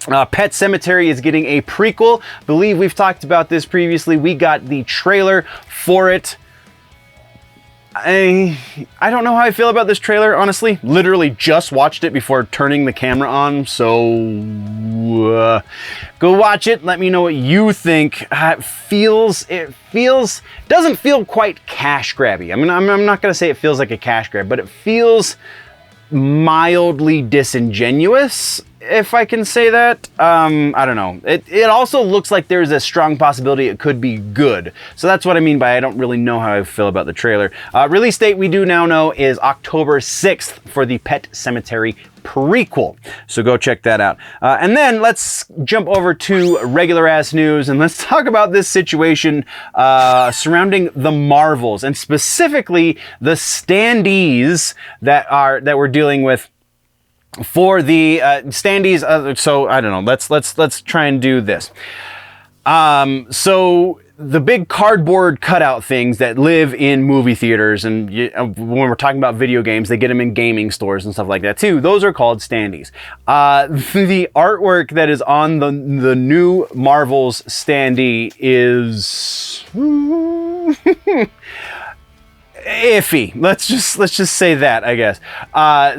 Pet Sematary is getting a prequel. I believe we've talked about this previously. We got the trailer for it. I don't know how I feel about this trailer, honestly. Literally just watched it before turning the camera on, so go watch it. Let me know what you think. It doesn't feel quite cash grabby. I mean, I'm not gonna say it feels like a cash grab, but it feels mildly disingenuous, if I can say that. I don't know. It also looks like there's a strong possibility it could be good. So that's what I mean by I don't really know how I feel about the trailer. Release date we do now know is October 6th for the Pet Sematary prequel. So go check that out. And then let's jump over to regular ass news and let's talk about this situation surrounding the Marvels, and specifically the standees that we're dealing with for the standees. So I don't know. Let's try and do this. So the big cardboard cutout things that live in movie theaters, and when we're talking about video games, they get them in gaming stores and stuff like that too. Those are called standees. The artwork that is on the new Marvel's standee is iffy. Let's just say that, I guess.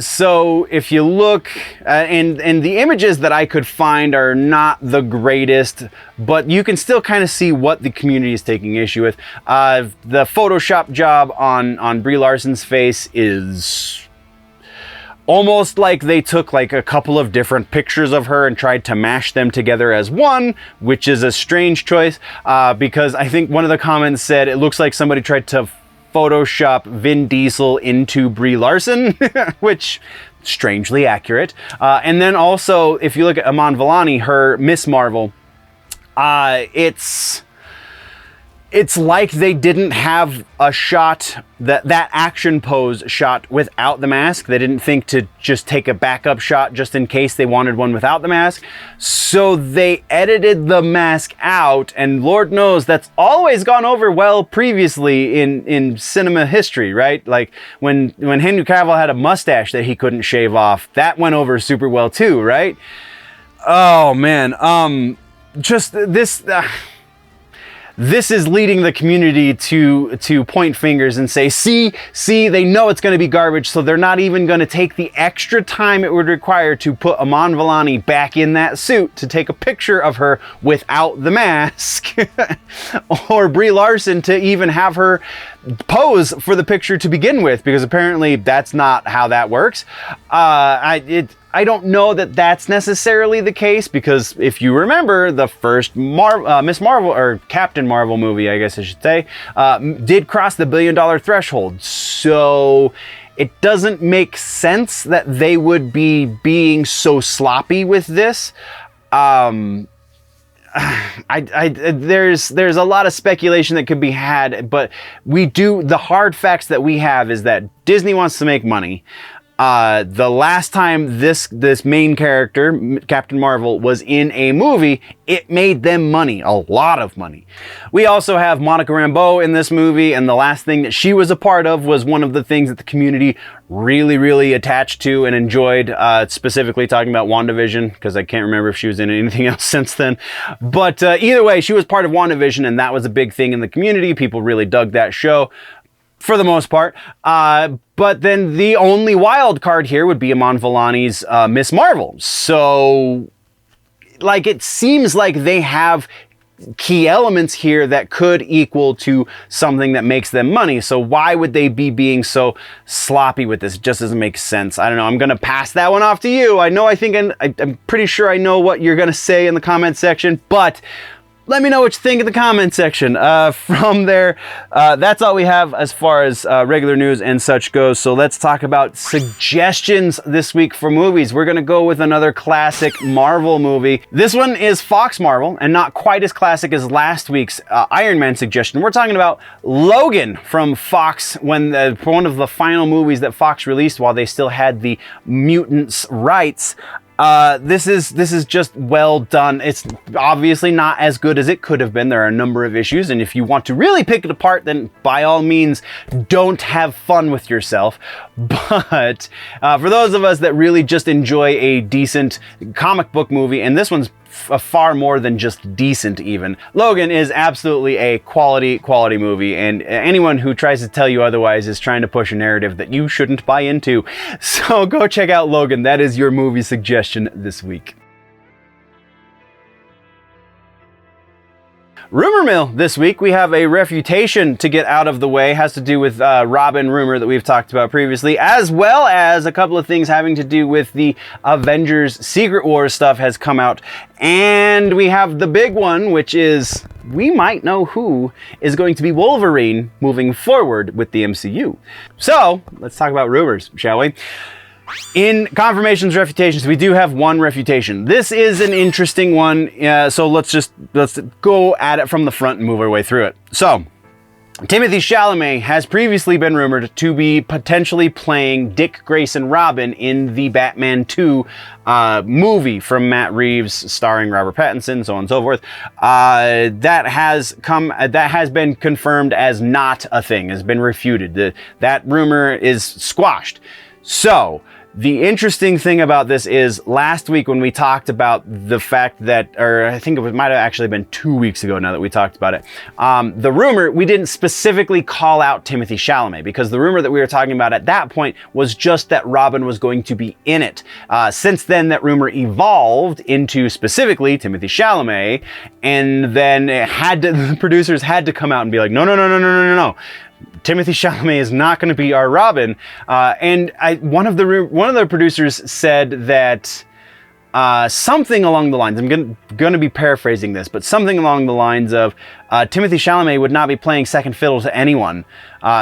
So if you look, and the images that I could find are not the greatest, but you can still kind of see what the community is taking issue with. The Photoshop job on Brie Larson's face is almost like they took like a couple of different pictures of her and tried to mash them together as one, which is a strange choice, because I think one of the comments said it looks like somebody tried to Photoshop Vin Diesel into Brie Larson, which strangely accurate. And then also, if you look at Iman Vellani, her Miss Marvel, it's like they didn't have a shot, that action pose shot without the mask. They didn't think to just take a backup shot just in case they wanted one without the mask. So they edited the mask out, and Lord knows that's always gone over well previously in cinema history, right? Like when Henry Cavill had a mustache that he couldn't shave off, that went over super well too, right? Oh man, just this... this is leading the community to point fingers and say, see, they know it's going to be garbage, so they're not even going to take the extra time it would require to put Iman Vellani back in that suit to take a picture of her without the mask, or Brie Larson to even have her pose for the picture to begin with, because apparently that's not how that works. I don't know that that's necessarily the case, because if you remember, the first Miss Marvel, or Captain Marvel movie, I guess I should say, did cross the $1 billion threshold. So it doesn't make sense that they would be being so sloppy with this. There's a lot of speculation that could be had, but the hard facts that we have is that Disney wants to make money. The last time this main character, Captain Marvel, was in a movie, it made them money, a lot of money. We also have Monica Rambeau in this movie, and the last thing that she was a part of was one of the things that the community really, really attached to and enjoyed, specifically talking about WandaVision, because I can't remember if she was in anything else since then. But either way, she was part of WandaVision, and that was a big thing in the community. People really dug that show, for the most part. But then the only wild card here would be Iman Vellani's Miss Marvel. So, like, it seems like they have key elements here that could equal to something that makes them money. So why would they be being so sloppy with this? It just doesn't make sense. I don't know. I'm going to pass that one off to you. I'm pretty sure I know what you're going to say in the comment section, but let me know what you think in the comment section. From there, that's all we have as far as regular news and such goes. So let's talk about suggestions this week for movies. We're going to go with another classic Marvel movie. This one is Fox Marvel, and not quite as classic as last week's Iron Man suggestion. We're talking about Logan from Fox, one of the final movies that Fox released while they still had the mutants rights. This is just well done. It's obviously not as good as it could have been. There are a number of issues, and if you want to really pick it apart, then by all means, don't have fun with yourself. But for those of us that really just enjoy a decent comic book movie, and this one's far more than just decent even, Logan is absolutely a quality movie, and anyone who tries to tell you otherwise is trying to push a narrative that you shouldn't buy into. So go check out Logan. That is your movie suggestion this week. Rumor mill this week, we have a refutation to get out of the way. It has to do with Robin rumor that we've talked about previously, as well as a couple of things having to do with the Avengers Secret Wars stuff has come out. And we have the big one, which is we might know who is going to be Wolverine moving forward with the MCU. So let's talk about rumors, shall we? In confirmations, refutations, we do have one refutation. This is an interesting one, so let's go at it from the front and move our way through it. So, Timothée Chalamet has previously been rumored to be potentially playing Dick Grayson Robin in the Batman 2 movie from Matt Reeves, starring Robert Pattinson, so on and so forth. That has been confirmed as not a thing, has been refuted. That rumor is squashed. So, the interesting thing about this is last week when we talked about the fact that, or I think it might have actually been 2 weeks ago now that we talked about it, the rumor, we didn't specifically call out Timothée Chalamet, because the rumor that we were talking about at that point was just that Robin was going to be in it. Since then, that rumor evolved into specifically Timothée Chalamet, and then the producers had to come out and be like, no. Timothée Chalamet is not going to be our Robin. And one of the producers said that something along the lines, I'm going to be paraphrasing this, but something along the lines of Timothée Chalamet would not be playing second fiddle to anyone.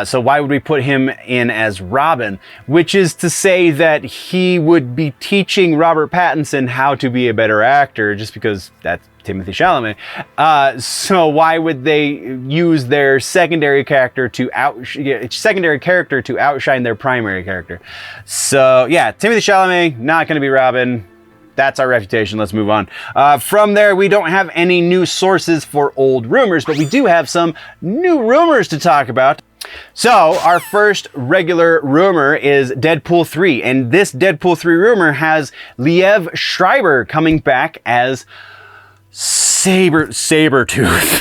So why would we put him in as Robin? Which is to say that he would be teaching Robert Pattinson how to be a better actor, just because that's Timothée Chalamet. So why would they use their secondary character to outshine their primary character? So yeah, Timothée Chalamet not going to be Robin. That's our refutation. Let's move on. From there, we don't have any new sources for old rumors, but we do have some new rumors to talk about. So our first regular rumor is Deadpool 3, and this Deadpool 3 rumor has Liev Schreiber coming back as Sabretooth.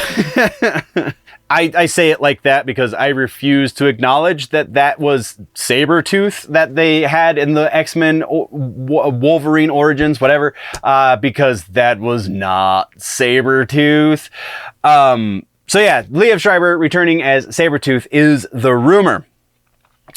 I say it like that because I refuse to acknowledge that that was Sabretooth that they had in the X-Men Wolverine Origins, whatever, because that was not Sabretooth. So yeah, Liev Schreiber returning as Sabretooth is the rumor.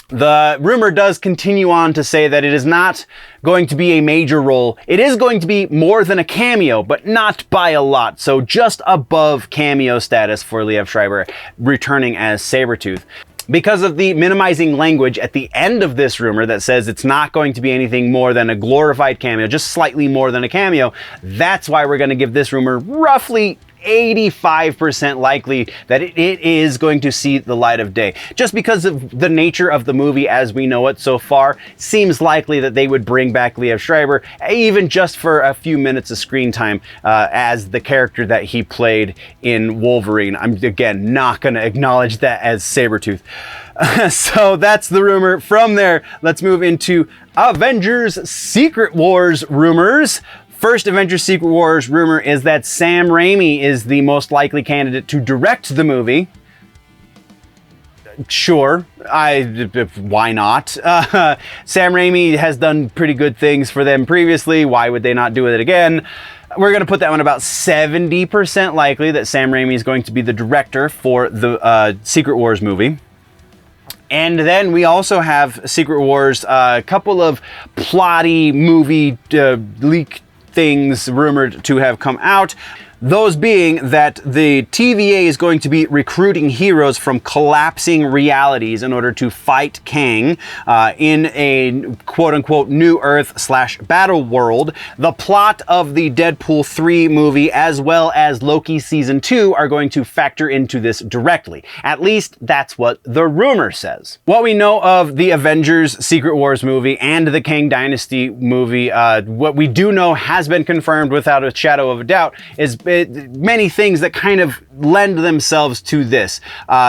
The rumor does continue on to say that it is not going to be a major role. It is going to be more than a cameo, but not by a lot. So just above cameo status for Liev Schreiber returning as Sabretooth. Because of the minimizing language at the end of this rumor that says it's not going to be anything more than a glorified cameo, just slightly more than a cameo, that's why we're going to give this rumor roughly 85% likely that it is going to see the light of day. Just because of the nature of the movie as we know it so far, seems likely that they would bring back Liev Schreiber, even just for a few minutes of screen time, as the character that he played in Wolverine. I'm, again, not going to acknowledge that as Sabretooth. So that's the rumor. From there, let's move into Avengers Secret Wars rumors. First Avengers Secret Wars rumor is that Sam Raimi is the most likely candidate to direct the movie. Sure, why not? Sam Raimi has done pretty good things for them previously. Why would they not do it again? We're going to put that one about 70% likely that Sam Raimi is going to be the director for the Secret Wars movie. And then we also have Secret Wars, a couple of plotty movie leak things rumored to have come out. Those being that the TVA is going to be recruiting heroes from collapsing realities in order to fight Kang in a quote-unquote New Earth / battle world. The plot of the Deadpool 3 movie as well as Loki Season 2 are going to factor into this directly. At least that's what the rumor says. What we know of the Avengers Secret Wars movie and the Kang Dynasty movie, what we do know has been confirmed without a shadow of a doubt is many things that kind of lend themselves to this.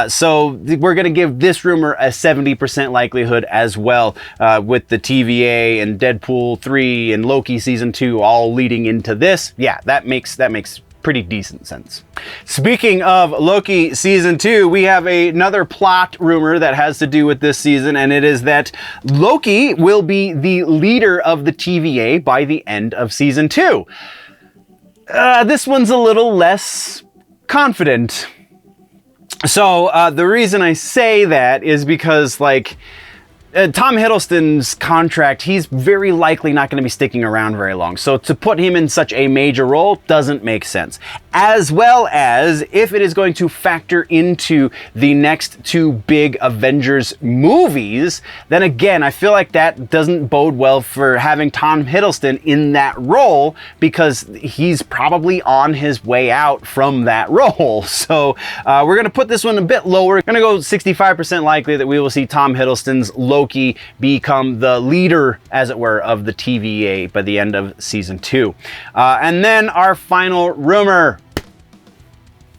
So we're going to give this rumor a 70% likelihood as well, with the TVA and Deadpool 3 and Loki Season 2 all leading into this. Yeah, that makes pretty decent sense. Speaking of Loki Season 2, we have another plot rumor that has to do with this season, and it is that Loki will be the leader of the TVA by the end of Season 2. This one's a little less confident. So the reason I say that is because, like, Tom Hiddleston's contract, he's very likely not going to be sticking around very long. So to put him in such a major role doesn't make sense. As well as if it is going to factor into the next two big Avengers movies, then again, I feel like that doesn't bode well for having Tom Hiddleston in that role, because he's probably on his way out from that role. So we're going to put this one a bit lower. We're going to go 65% likely that we will see Tom Hiddleston's Loki become the leader, as it were, of the TVA by the end of Season 2. And then our final rumor,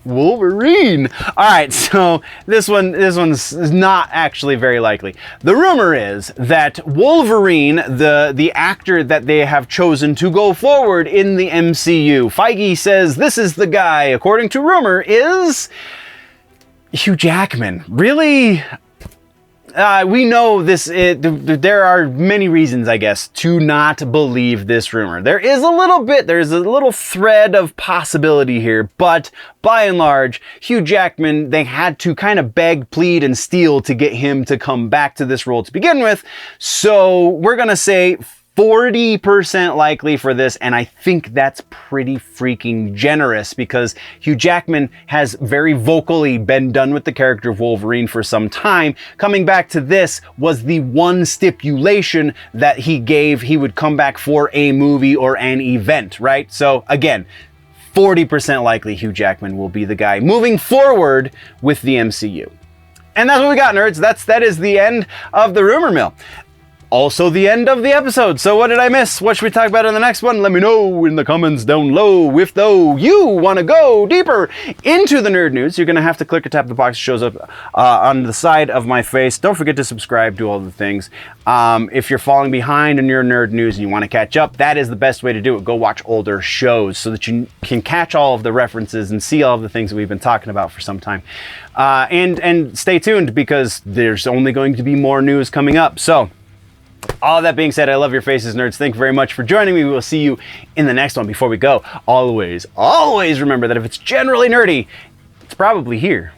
Wolverine. All right, so this one's not actually very likely. The rumor is that Wolverine, the actor that they have chosen to go forward in the MCU, Feige says this is the guy, according to rumor, is Hugh Jackman. Really? We know this, there are many reasons, I guess, to not believe this rumor. There's a little thread of possibility here, but by and large, Hugh Jackman, they had to kind of beg, plead, and steal to get him to come back to this role to begin with. So we're going to say 40% likely for this, and I think that's pretty freaking generous because Hugh Jackman has very vocally been done with the character of Wolverine for some time. Coming back to this was the one stipulation that he gave he would come back for a movie or an event, right? So again, 40% likely Hugh Jackman will be the guy moving forward with the MCU. And that's what we got, nerds. That is the end of the rumor mill. also the end of the episode. So what did I miss? What should we talk about in the next one? Let me know in the comments down low. If though you want to go deeper into the nerd news, you're going to have to click or tap the box that shows up on the side of my face. Don't forget to subscribe, do all the things. If you're falling behind in your nerd news and you want to catch up, that is the best way to do it. Go watch older shows so that you can catch all of the references and see all of the things that we've been talking about for some time. And stay tuned, because there's only going to be more news coming up. So, all that being said, I love your faces, nerds. Thank you very much for joining me. We will see you in the next one. Before we go, always remember that if it's generally nerdy, it's probably here.